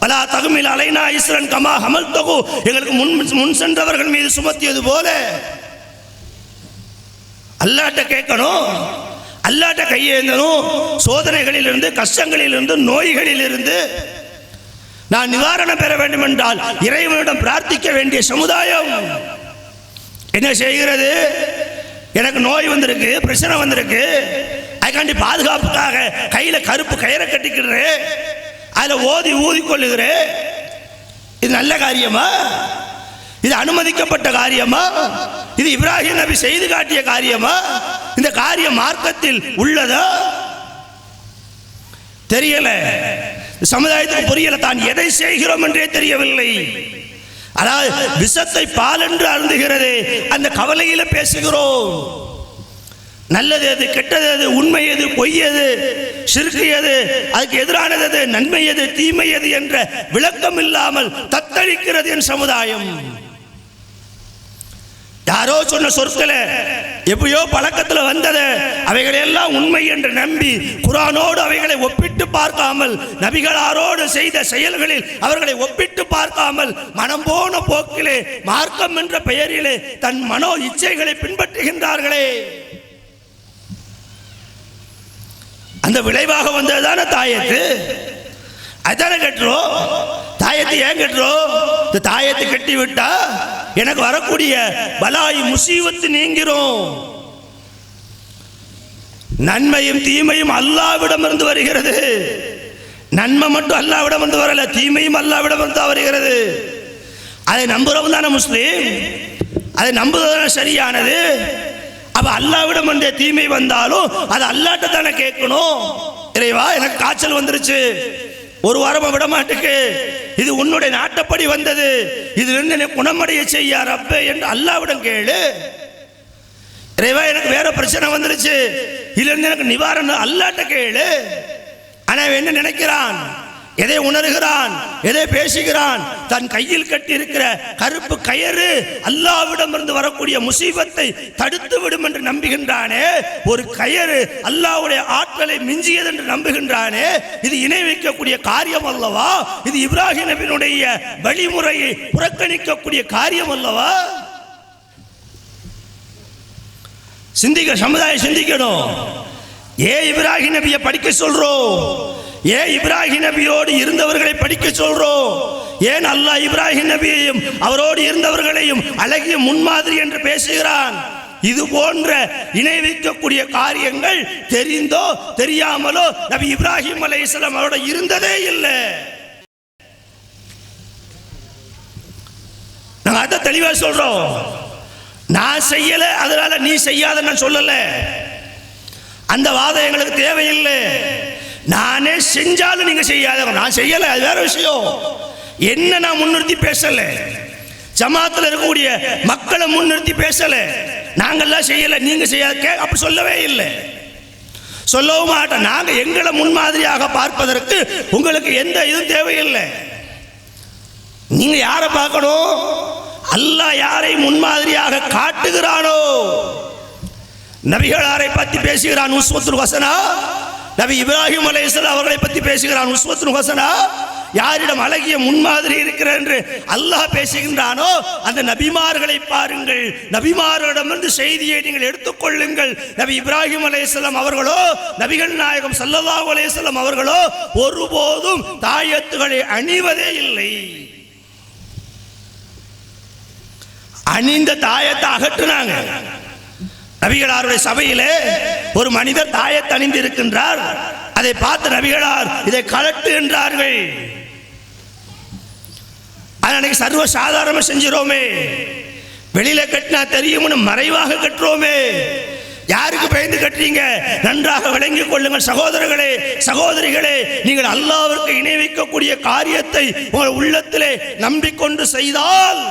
B: அலா தகுமில் அலைனா இஸ்ரன் கமா ஹமல் தகு, எங்களுக்கு முன் சென்றவர்கள் மீது சுமத்தியது போல அல்லாஹ்ட்ட கேட்கணும், அல்லாஹ்ட்ட கையேந்தணும். சோதனைகளிலிருந்து, கஷ்டங்களிலிருந்து, நோய்களிலிருந்து நான் நிவாரணம் பெற வேண்டும் என்றால் இறைவனிடம் பிரார்த்திக்க வேண்டிய சமுதாயம் என்ன செய்கிறது? எனக்கு நோய் வந்திருக்கு, பிரச்சனை வந்திருக்கு, அதுக்காண்டி பாதுகாப்புக்காக கையில கருப்பு கயிறை கட்டிக்கிறேன், அதுல ஓதி ஊதிக்கொள்ளுகிறேன். இது நல்ல காரியமா? இது அனுமதிக்கப்பட்ட காரியமா? இது இப்ராஹிம் நபி செய்து காட்டிய காரியமா? இந்த காரியம் மார்க்கத்தில் உள்ளதா? தெரியல. சமுதாயத்துக்கு புரியல. தான் எதை செய்கிறோம் என்றே தெரியவில்லை. அதாவது விஷத்தை பால் என்று அருந்துகிறது, அந்த கவலையில பேசுகிறோம். நல்லது எது, கெட்டது எது, உண்மை எது, பொய் எது, ஷிர்க் எது, அதுக்கு எதிரானது எது, நன்மை எது, தீமை எது என்ற விளக்கம் இல்லாமல் தத்தளிக்கிறது என் சமுதாயம். யாரோ சொன்ன சொற்களை எப்பயோ பழக்கத்தில் வந்தது அவைகளை எல்லாம் உண்மை என்று நம்பி குர்ஆனோடு அவைகளை ஒப்பிட்டு பார்க்காமல், நபிகளாரோடு செய்த செயல்களில் அவர்களை ஒப்பிட்டு பார்க்காமல் மனம் போன போக்கிலே மார்க்கம் என்ற பெயரிலே தன் மனோ இச்சைகளை பின்பற்றுகின்றார்களே. அந்த விளைவாக வந்ததுதான தாயத்து. அதுதானே கட்டுறோம். தாயத்தை ஏன் கட்டுறோம்? இந்த தாயத்தை கட்டி விட்டா எனக்கு வரக்கூடிய பலாய் முசீபத்து நீங்கிறோம். நன்மையும் தீமையும் அல்லாஹ்விடமிருந்து வருகிறது. நன்மை மட்டும் அல்லாஹ்விடமிருந்து வரல, தீமையும் அல்லாஹ்விடமிருந்து தான் வருகிறது. அதை நம்புறவன் தானே முஸ்லீம். அதை நம்புவதான சரியானது.
C: அப்ப அல்லாவிடம் அந்த தீமை வந்தாலும் அது அல்லாட்ட தானே கேட்கணும். இறைவா எனக்கு காய்ச்சல் வந்துருச்சு, ஒரு வாரமா விட மாட்டுக்கு, இது உன்னுடைய நாட்டப்படி வந்தது, இதுல இருந்து எனக்கு குணமடைய செய்ய ரப்பே என்று அல்லாவிடம் கேளு. இறைவா எனக்கு வேற பிரச்சனை வந்துருச்சு, இதுல இருந்து எனக்கு நிவாரணம் அல்லாட்ட கேளு. ஆனா என்ன நினைக்கிறான், எதை உணர்கிறான், எதை பேசுகிறான், தன் கையில் கட்டி இருக்கிற கருப்பு கயிறு அல்லாவிடம் இருந்து வரக்கூடிய முசீபத்தை தடுத்து விடும் என்று நம்புகின்றானே. ஒரு கயிறு அல்லாஹ்வுடைய ஆற்றலை மிஞ்சியது என்று நம்புகின்றானே. இது இணை வைக்கக்கூடிய காரியம் அல்லவா? இது இப்ராஹிம் நபியினுடைய வழிமுறையை புறக்கணிக்கக்கூடிய காரியம் அல்லவா? சமுதாயம் சிந்திக்கணும். ஏன் இப்ராஹிம் நபியை படிக்க சொல்றோம்? ஏன் இப்ராஹிம் நபியோடு இருந்தவர்களை படிக்க சொல்றோம்? ஏன் அல்லாஹ் இப்ராஹிம் நபியையும் அவரோடு இருந்தவர்களையும் அழகிய முன்மாதிரி என்று பேசுகிறான்? இது போன்ற இணை வைக்கக்கூடிய காரியங்கள் தெரிந்தோ தெரியாமலோ நபி இப்ராஹிம் அலைஹிஸ்ஸலாம் அவரோட இருந்ததே இல்லை. நாங்க அதை தெளிவா சொல்றோம். நான் செய்யல அதனால நீ செய்யாத நான் சொல்லல, அந்த வாதம் எங்களுக்கு தேவையில்லை. நானே செஞ்சாலும் நீங்க செய்யாத, நான் செய்யல அது வேற விஷயம். என்ன நான் முன்னிறுத்தி பேசல, ஜமாத்துல இருக்கக்கூடிய மக்களை முன்னிறுத்தி பேசல, நாங்கெல்லாம் செய்யல நீங்க செய்யாத அப்படி சொல்லவே இல்லை, சொல்லவும் மாட்டோம். நாங்க எங்களை முன்மாதிரியாக பார்ப்பதற்கு உங்களுக்கு எந்த இதுவும் தேவையில்லை. நீங்க யாரை பார்க்கணும்? அல்லாஹ் யாரை முன்மாதிரியாக காட்டுகிறானோ, நபிகளாரை பற்றி பேசுகிறான் உஸ்வத்துல் ஹஸனா, நபி இப்ராஹிம் அலைஹிஸ்ஸலாம் அவர்களை பற்றி பேசுகிறான் உஸ்வத்துல் ஹஸனா. யாரிடம் அழகிய முன்மாதிரி இருக்கிறது என்று அல்லாஹ் பேசுகின்றானோ அந்த நபிமார்களை பாருங்கள், நபிமார்களிடமிருந்து செய்தியை நீங்கள் எடுத்துக்கொள்ளுங்கள். நபி இப்ராஹிம் அலைஹிஸ்ஸலாம் அவர்களோ நபிகள் நாயகம் ஸல்லல்லாஹு அலைஹி வஸல்லம் அவர்களோ ஒருபோதும் தாயத்துகளை அணிவதே இல்லை. அணிந்த தாயத்தை அகற்றினாங்க. நபிகளாருடைய சபையிலே ஒரு மனிதர் தாயத்தை அணிந்து இருக்கின்றார். அதை பார்த்து நபிகளார் இதை கலட்டு என்றார்கள். அன்னைக்கு சர்வ சாதாரணமா செஞ்சிரோமே, வெளியில கட்டினா தெரியும்னு மறைவாக கட்டுறோமே. யாருக்கு பயந்து கட்டுறீங்க? நன்றாக விளங்கிக் கொள்ளுங்கள் சகோதரர்களே, சகோதரிகளே. நீங்கள் அல்லாஹ்விற்கு இணை வைக்கக்கூடிய காரியத்தை உங்கள் உள்ளத்திலே நம்பிக்கொண்டு செய்தால்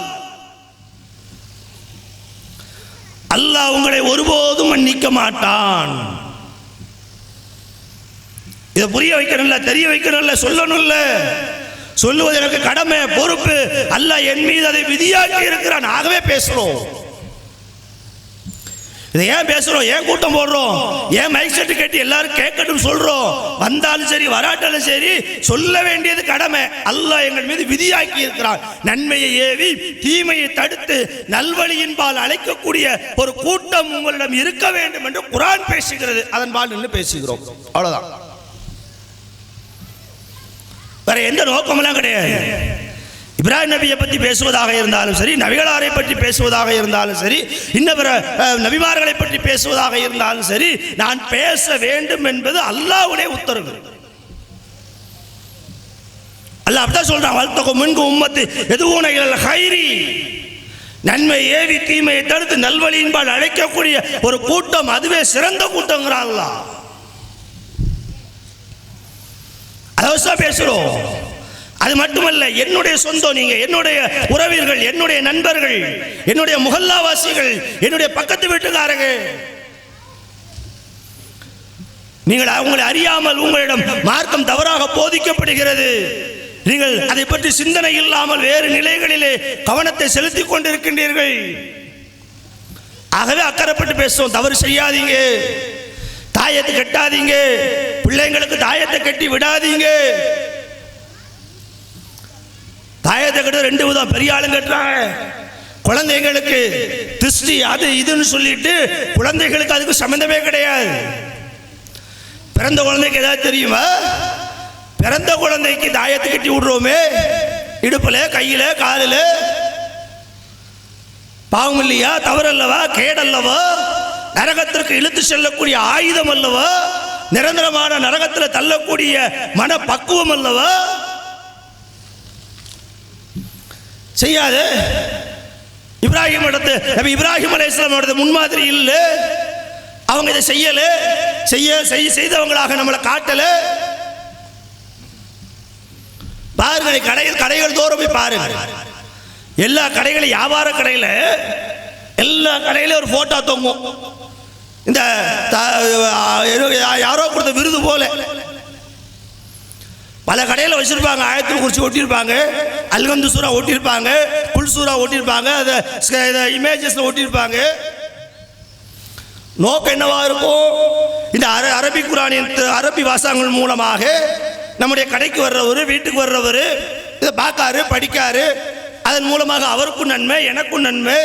C: அல்லாஹ் உங்களை ஒருபோதும் மன்னிக்க மாட்டான். இதை புரிய வைக்கணும்ல, தெரிய வைக்கணும்ல, சொல்லணும்ல. சொல்லுவது எனக்கு கடமை, பொறுப்பு. அல்லாஹ் என் மீது அதை விதியாக்கி இருக்கிறான். ஆகவே பேசுறோம். இதை ஏன் பேசுறோம், ஏன் கூட்டம் போடுறோம், ஏன் மைக் செட்டு கட்டி எல்லாரும் கேட்கட்டும் சொல்றோம்? வந்தாலும் சரி வராட்டாலும் சரி சொல்ல வேண்டியது கடமை. அல்லாஹ் எங்கள் மீது விதியாக்கி இருக்கிறான். நன்மையை ஏவி தீமையை தடுத்து நல்வழியின்பால் அழைக்கக்கூடிய ஒரு கூட்டம் உங்களிடம் இருக்க வேண்டும் என்று குர்ஆன் பேசுகிறது. அதன்பால் நின்று பேசுகிறோம், அவ்வளவுதான். வேற எந்த நோக்கமெல்லாம் கிடையாது. இப்ராஹிம் நபியை பற்றி பேசுவதாக இருந்தாலும் சரி, நபிகளாரை பற்றி பேசுவதாக இருந்தாலும் சரி, இன்னும் நபிமார்களை பற்றி பேசுவதாக இருந்தாலும் சரி, நான் பேச வேண்டும் என்பது அல்லாஹ்வுடைய உத்தரவு. அல்லாஹ் அப்படிதான் சொல்றான், வல்தகும் மின்கும் உம்மத்தி யதுஊன இலல் கைரி. நன்மை ஏவி தீமையை தடுத்து நல்வழியின்பால் அழைக்கக்கூடிய ஒரு கூட்டம், அதுவே சிறந்த கூட்டங்கிறான் அல்லாஹ். அதை பேசுறோம். அது மட்டுமல்ல, என்னுடைய சொந்தம் நீங்க, என்னுடைய உறவினர்கள், என்னுடைய நண்பர்கள், என்னுடைய முஹல்லாவாசிகள், என்னுடைய பக்கத்து வீட்டுக்காரங்க, நீங்கள் அவங்களை அறியாமல் உங்களிடம் மார்க்கம் தவறாக போதிக்கப்படுகிறது. நீங்கள் அதை பற்றி சிந்தனை இல்லாமல் வேறு நிலைகளிலே கவனத்தை செலுத்திக் கொண்டிருக்கின்றீர்கள். ஆகவே அக்கறைப்பட்டு பேசுவோம். தவறு செய்யாதீங்க, தாயத்தை கட்டாதீங்க, பிள்ளைங்களுக்கு தாயத்தை கட்டி விடாதீங்க. தாயத்தை கட்ட ரெண்டு விதம், பெரிய ஆளுங்க கட்டுறாங்க, குழந்தைகளுக்கு திருஷ்டி அது இதுன்னு சொல்லிட்டு குழந்தைகளுக்கு அதுக்கு சம்பந்தமே கிடையாது. பிறந்த குழந்தைக்கு ஏதாவது தெரியுமா? பிறந்த குழந்தைக்கு தாயத்தை கட்டி விடுறோமே, இடுப்புல கையில காலில். பாவம் இல்லையா? தவறல்லவா? கேடல்லவா? நரகத்திற்கு இழுத்து செல்லக்கூடிய ஆயுதம் அல்லவா? நிரந்தரமான நரகத்தில் தள்ளக்கூடிய மன பக்குவம் அல்லவா? செய்யாது. இப்ராஹிம் இடத்து நபி இப்ராஹிம் அலைஹிஸ்ஸலாம் இடத்து முன்மாதிரி இல்லை. அவங்க இதை செய்தவங்களாக நம்மளை காட்டல. பாருங்க, கடைகள் தோறும் போய் பாருங்க. எல்லா கடைகளும் வியாபார கடையில் எல்லா கடையிலும் ஒரு போட்டோ தொங்கும். இந்த யாரோ கொடுத்த விருது போல பல கடையில் வச்சிருப்பாங்க. ஆயத்தில் குறிச்சி ஒட்டியிருப்பாங்க, அல்ஹம்து சூரா ஒட்டியிருப்பாங்க, குல் சூரா ஒட்டியிருப்பாங்க, அதை இமேஜஸ்ல ஒட்டியிருப்பாங்க. நோக்கம் என்னவா இருக்கும்? இந்த அரபி குரானின் அரபி வாசகங்கள் மூலமாக நம்முடைய கடைக்கு வர்றவர், வீட்டுக்கு வர்றவர் இதை பார்க்காரு, படிக்காரு. அதன் மூலமாக அவருக்கும் நன்மை, எனக்கும் நன்மை.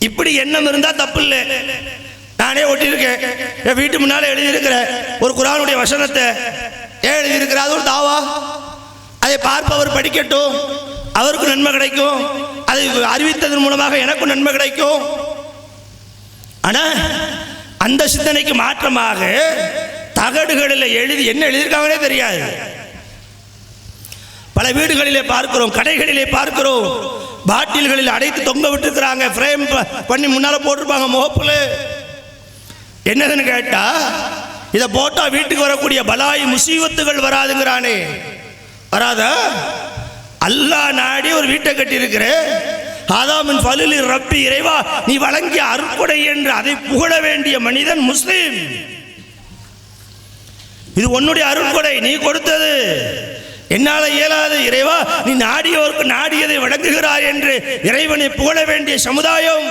C: இப்படி எண்ணம் இருந்தா தப்பு இல்லை. நானே ஒட்டியிருக்கேன், என் வீட்டு முன்னால எழுதியிருக்கிறேன் ஒரு குரானுடைய வசனத்தை எழுதியிருக்கிற, அது ஒரு தாவா. அதை பார்ப்பவர் படிக்கட்டும், அவருக்கும் நன்மை கிடைக்கும். அதை அறிவித்ததன் மூலமாக எனக்கும் நன்மை கிடைக்கும். ஆனா அந்த சிந்தனைக்கு மாற்றமாக தகடுகளில் எழுதி என்ன எழுதியிருக்காங்கன்னே தெரியாது. பல வீடுகளிலே பார்க்கிறோம், கடைகளிலே பார்க்கிறோம், பாட்டில்களில் அடைத்து தொங்க விட்டுருக்கிறாங்க, ஃப்ரேம் பண்ணி முன்னால போட்டிருப்பாங்க முகப்புல. என்னதுன்னு கேட்டா, இதை போட்டா வீட்டுக்கு வரக்கூடிய பலாய் முசீபத்துகள் வராதுங்கிறானே. வராதா? அல்லாஹ் நாடி ஒரு வீட்டை கட்டி இருக்கிற ஆதாமின் ஃபலிலி ரப்பி, இறைவா நீ வழங்கிய அருட்கொடை என்று அதை புகழ வேண்டிய மனிதன் முஸ்லிம். இது உன்னுடைய அருட்கொடை, நீ கொடுத்தது, என்னால இயலாது. இறைவா நீ நாடியோருக்கு நாடியதை வழங்குகிறார் என்று இறைவனை புகழ வேண்டிய சமுதாயம்.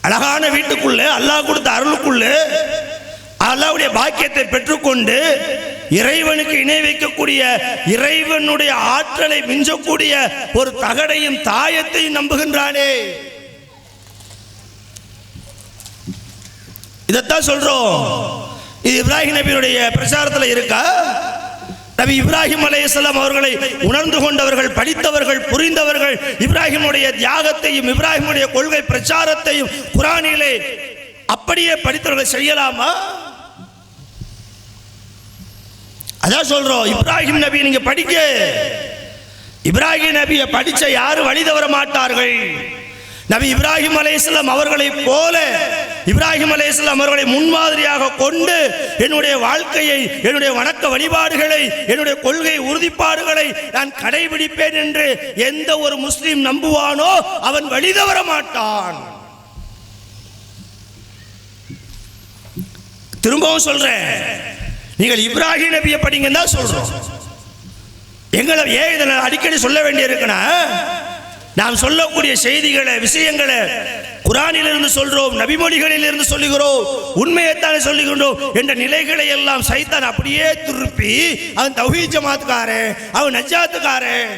C: அழகான வீட்டுக்குள்ள அல்லாஹ் கொடுத்த அருளுக்குள்ள அல்லாஹ்வுடைய பாக்கியத்தை பெற்றுக்கொண்டு இறைவனுக்கு இணை வைக்கக்கூடிய, இறைவனுடைய ஆற்றலை மிஞ்சக்கூடிய ஒரு தகடையும் தாயத்தையும் நம்புகின்றானே. இதைத்தான் சொல்றோம். இது இப்ராஹிம் நபியுடைய பிரச்சாரத்தில் இருக்கா? நபி இப்ராஹிம் அலைஹிஸ்ஸலாம் அவர்களை உணர்ந்து கொண்டவர்கள், படித்தவர்கள், புரிந்தவர்கள், இப்ராஹிமுடைய தியாகத்தையும் இப்ராஹிமுடைய கொள்கை பிரச்சாரத்தையும் குர்ஆனிலே அப்படியே படித்தவர்கள் செய்யலாமா? அதான் சொல்றோம், இப்ராஹிம் நபி நீங்க படிக்க. இப்ராஹிம் நபியை படிச்ச யாரும் வழி தவற மாட்டார்கள். நபி இப்ராஹிம் அலைஹிஸ்ஸலாம் அவர்களை போல இப்ராஹிம் அலைஹிஸ்ஸலாம் அவர்களை முன்மாதிரியாக கொண்டு என்னுடைய வாழ்க்கையை, என்னுடைய வணக்க வழிபாடுகளை, என்னுடைய கொள்கை உறுதிப்பாடுகளை நான் கடைபிடிப்பேன் என்று எந்த ஒரு முஸ்லிம் நம்புவானோ அவன் வழி தவற மாட்டான். திரும்பவும் சொல்றேன், நீங்கள் இப்ராஹிம் நபியை படிங்கன்னு தான் சொல்றோம். எங்களை ஏன் இதை அடிக்கடி சொல்ல வேண்டிய இருக்குன்னா, நாம் சொல்லக்கூடிய செய்திகளை, விஷயங்களை குர்ஆனிலிருந்து சொல்றோம், நபிமொழிகளிலிருந்து சொல்லுகிறோம், உண்மையைத்தானே சொல்லுகின்றோம் என்ற நிலைகளை எல்லாம் சைத்தான் அப்படியே திருப்பி அவன் தௌஹீத் ஜமாத்துக்காரன், அவன் நஜாத்துக்காரன்.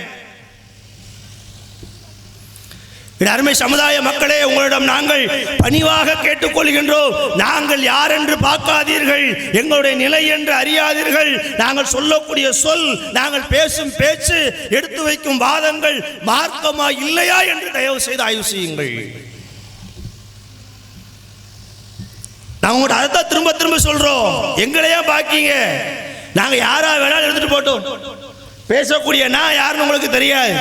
C: அருமை சமுதாய மக்களே, உங்களிடம் நாங்கள் பணிவாக கேட்டுக்கொள்கின்றோம், நாங்கள் யார் என்று பார்க்காதீர்கள், எங்களுடைய நிலை என்று அறியாதீர்கள். நாங்கள் சொல்லக்கூடிய சொல், நாங்கள் பேசும் பேச்சு, எடுத்து வைக்கும் வாதங்கள் மார்க்கமா இல்லையா என்று தயவு செய்து ஆய்வு செய்யுங்கள். நாங்கள் அதைத்தான் திரும்ப திரும்ப சொல்றோம். எங்களையா பாக்கீங்க, நாங்க யாரா வேணாலும் எடுத்துட்டு போட்டோம். பேசக்கூடிய நான் யாருன்னு உங்களுக்கு தெரியாது.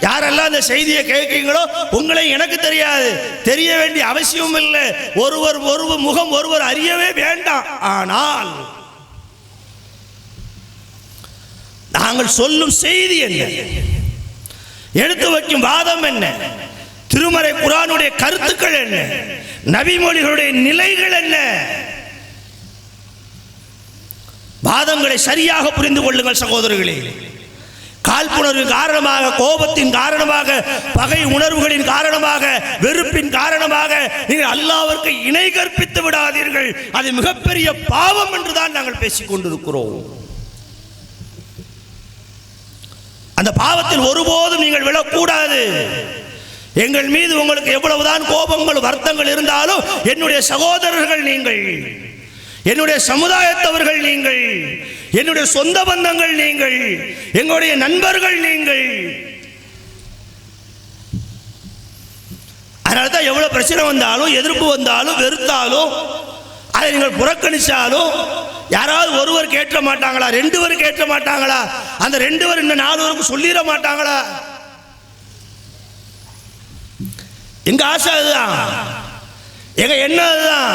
C: யாரெல்லாம் அந்த செய்தியை கேட்கீங்களோ உங்களை எனக்கு தெரியாது, தெரிய வேண்டிய அவசியம் இல்லை. ஒருவர் முகம் ஒருவர் அறியவே வேண்டாம். ஆனால் நாங்கள் சொல்லும் செய்தி என்ன, எடுத்து வைக்கும் வாதம் என்ன, திருமறை குர்ஆனுடைய கருத்துக்கள் என்ன, நபிமொழிகளுடைய நிலைகள் என்ன, வாதங்களை சரியாக புரிந்து கொள்ளுங்கள் சகோதரர்களே. காழ்ப்புணர்வின் காரணமாக, கோபத்தின் காரணமாக, பகை உணர்வுகளின் காரணமாக, வெறுப்பின் காரணமாக நீங்கள் அல்லாஹ்விற்கு இணை கற்பித்து விடாதீர்கள். அது மிகப்பெரிய பாவம் என்றுதான் நாங்கள் பேசிக் கொண்டிருக்கிறோம். அந்த பாவத்தில் ஒருபோதும் நீங்கள் விழக்கூடாது. எங்கள் மீது உங்களுக்கு எவ்வளவுதான் கோபங்கள், வருத்தங்கள் இருந்தாலும் என்னுடைய சகோதரர்கள் நீங்கள், என்னுடைய சமுதாயத்தவர்கள் நீங்கள், என்னுடைய சொந்த பந்தங்கள் நீங்கள், எங்களுடைய நண்பர்கள் நீங்கள். அதனால தான் எவ்வளவு பிரச்சனை வந்தாலும், எதிர்ப்பு வந்தாலும், வெறுத்தாலும், அதை நீங்கள் புறக்கணிச்சாலும் யாராவது ஒருவர் கேட்க மாட்டாங்களா? 2 பேர் கேட்க மாட்டாங்களா? அந்த 2 பேர் இன்னும் 4 பேருக்கு சொல்லிட மாட்டாங்களா? எங்க ஆசை அதுதான், எங்க என்ன அதுதான்.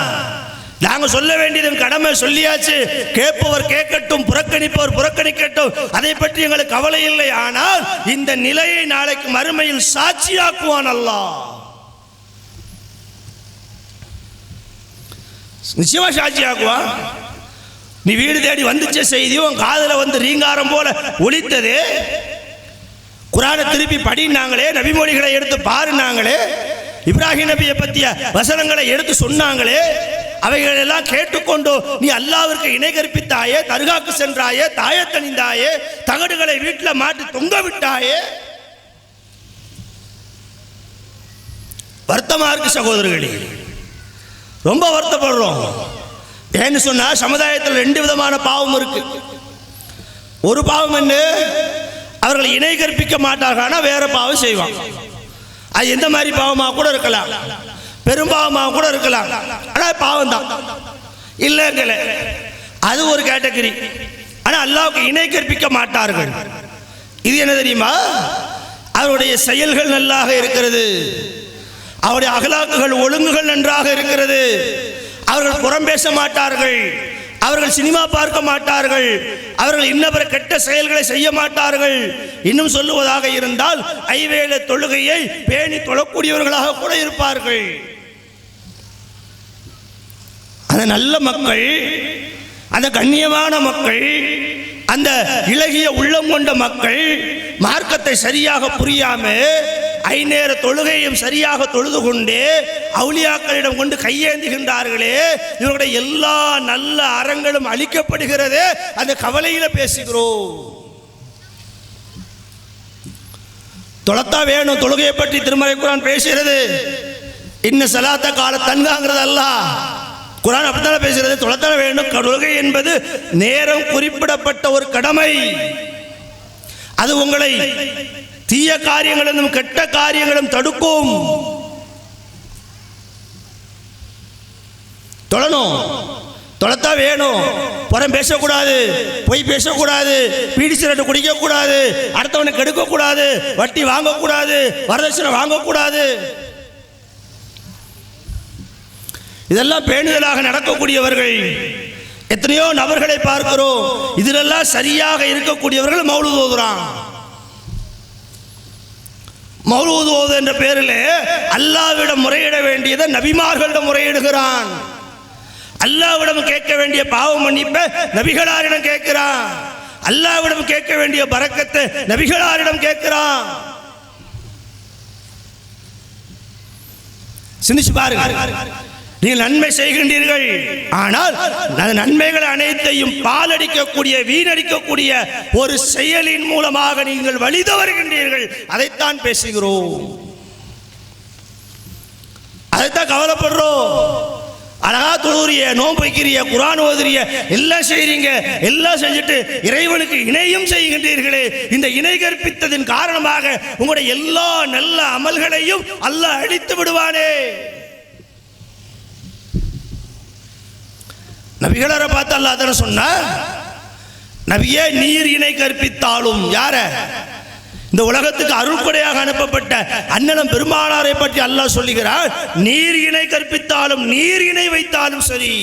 C: நாங்க சொல்ல வேண்டியது கடமை சொல்லியாச்சு. கேட்பவர் கேட்கட்டும், புறக்கணிப்பவர் புறக்கணிக்கட்டும், அதை பற்றி எங்களுக்கு கவலை இல்லை. ஆனால் இந்த நிலையை நாளைக்கு மறுமையில் சாட்சியாக்குவான் அல்லாஹ். நிச்சயமா சாட்சியாக்குவான். நீ வீடு தேடி வந்துச்ச செய்தி உன் காதுல வந்து ரீங்காரம் போல ஒலித்தது. குர்ஆனை திருப்பி படினாங்களே, நபிமொழிகளை எடுத்து பாருனாங்களே, இப்ராஹிம் நபியை பற்றிய வசனங்களை எடுத்து சொன்னாங்களே, அவைகள் எல்லாம் கேட்டுக்கொண்டு நீ அல்லாஹ்விற்கு இணை கற்பித்தாயே, தர்காக்கு சென்றாயே, தாயத்தணிந்தாயே, தகடுகளை வீட்டில் மாட்டி தொங்க விட்டாயே. வருத்தமா இருக்கு சகோதரர்களே, ரொம்ப வருத்தப்படுறோம். ஏன்னு சொன்னா சமுதாயத்தில் 2 விதமான பாவம் இருக்கு. ஒரு பாவம் என்ன, அவர்கள் இணை கற்பிக்க மாட்டார்கள், வேற பாவம் செய்வாங்க. அது எந்த மாதிரி பாவமாக கூட இருக்கலாம், பெரும்பாவமாக கூட இருக்கலாம், ஆனால் பாவம் தான் இல்லைங்களே. அது ஒரு கேட்டகரி. ஆனால் அல்லாஹ்வுக்கு இணை கற்பிக்க மாட்டார்கள். இது என்ன தெரியுமா? அவருடைய செயல்கள் நல்லாக இருக்கிறது, அவருடைய அகலாக்குகள் ஒழுங்குகள் நன்றாக இருக்கிறது, அவர்கள் புறம் பேச மாட்டார்கள், அவர்கள் சினிமா பார்க்க மாட்டார்கள், அவர்கள் இன்னவர கெட்ட செயல்களை செய்ய மாட்டார்கள். இன்னும் சொல்லுவதாக இருந்தால் ஐவேளை தொழுகையை பேணி தொழக்கூடியவர்களாக கூட இருப்பார்கள். அந்த நல்ல மக்கள், அந்த கண்ணியமான மக்கள், அந்த இலகிய உள்ளம் கொண்ட மக்கள் மார்க்கத்தை சரியாக புரியாம ஐநேர தொழுகையும் சரியாக தொழுது கொண்டு அவுலியாக்களிடம் கொண்டு கையேந்துகின்றார்களே, இவருடைய எல்லா நல்ல அறங்களும் அளிக்கப்படுகிறது. அந்த கவலையில பேசுகிறோம். தொழத்தா வேணும். தொழுகையை பற்றி திருமறை குர்ஆன் பேசுகிறது. இன்ன ஸலாத்த கால தன்காங்கிறது அல்லாஹ். குர்ஆன் அப்படித்தானே பேசுகிறது. தொழத்தா வேணும். தொழுகை என்பது நேரம் குறிப்பிடப்பட்ட ஒரு கடமை. அது உங்களை தீய காரியங்களும் கெட்ட காரியங்களும் தடுக்கும். தொழணும், தொழத்தா வேணும். புறம் பேசக்கூடாது, பொய் பேசக்கூடாது, பீடி சிகரெட் குடிக்கக்கூடாது, அடுத்தவனை கெடுக்கக்கூடாது, வட்டி வாங்கக்கூடாது, வரதட்சணை வாங்கக்கூடாது. இதெல்லாம் பேணுதலாக நடக்கக்கூடியவர்கள் எத்தனையோ நபர்களை பார்க்கிறோம். இதிலெல்லாம் சரியாக இருக்கக்கூடியவர்கள் மௌலூத் ஓதுறான். மௌலூத் ஓது என்ற பேரில் அல்லாஹ்விடம் முறையிட வேண்டியதை நபிமார்களிடம் முறையிடுகிறான். அல்லாஹ்விடம் கேட்க வேண்டிய பாவ மன்னிப்பை நபிகளாரிடம் கேட்கிறான். அல்லாஹ்விடம் கேட்க வேண்டிய பரக்கத்தை நபிகளாரிடம் கேட்கிறான். சிந்திச்சு பாருங்க. நீங்கள் நன்மை செய்கின்றீர்கள், ஆனால் அந்த நன்மைகள் அனைத்தையும் பாலடிக்கக்கூடிய வீணடிக்கக்கூடிய ஒரு செயலின் மூலமாக நீங்கள் வழி தவறுகின்றீர்கள். அதைத்தான் பேசுகிறோம், அதைத்தான் கவலைப்படுறோம். அழகா தொழுகிறிய, நோன்பு வைக்கிறிய, குர்ஆன் ஓதுறிய, எல்லாம் செய்றீங்க. எல்லாம் செஞ்சுட்டு இறைவனுக்கு இணையும் செய்கின்றீர்களே. இந்த இணை கற்பித்ததின் காரணமாக உங்களுடைய எல்லா நல்ல அமல்களையும் அல்லாஹ் அழித்து விடுவானே. நபிகளரை பார்த்து அல்லாஹ் தான சொன்னா, நபியே நீர் இணை கற்பித்தாலும், யார இந்த உலகத்துக்கு அருள்கொடையாக அனுப்பப்பட்ட அண்ணனும் பெருமானாரை பற்றி அல்லாஹ் சொல்லுகிறார். நீர் இணை கற்பித்தாலும் நீர் இணை வைத்தாலும் சரி,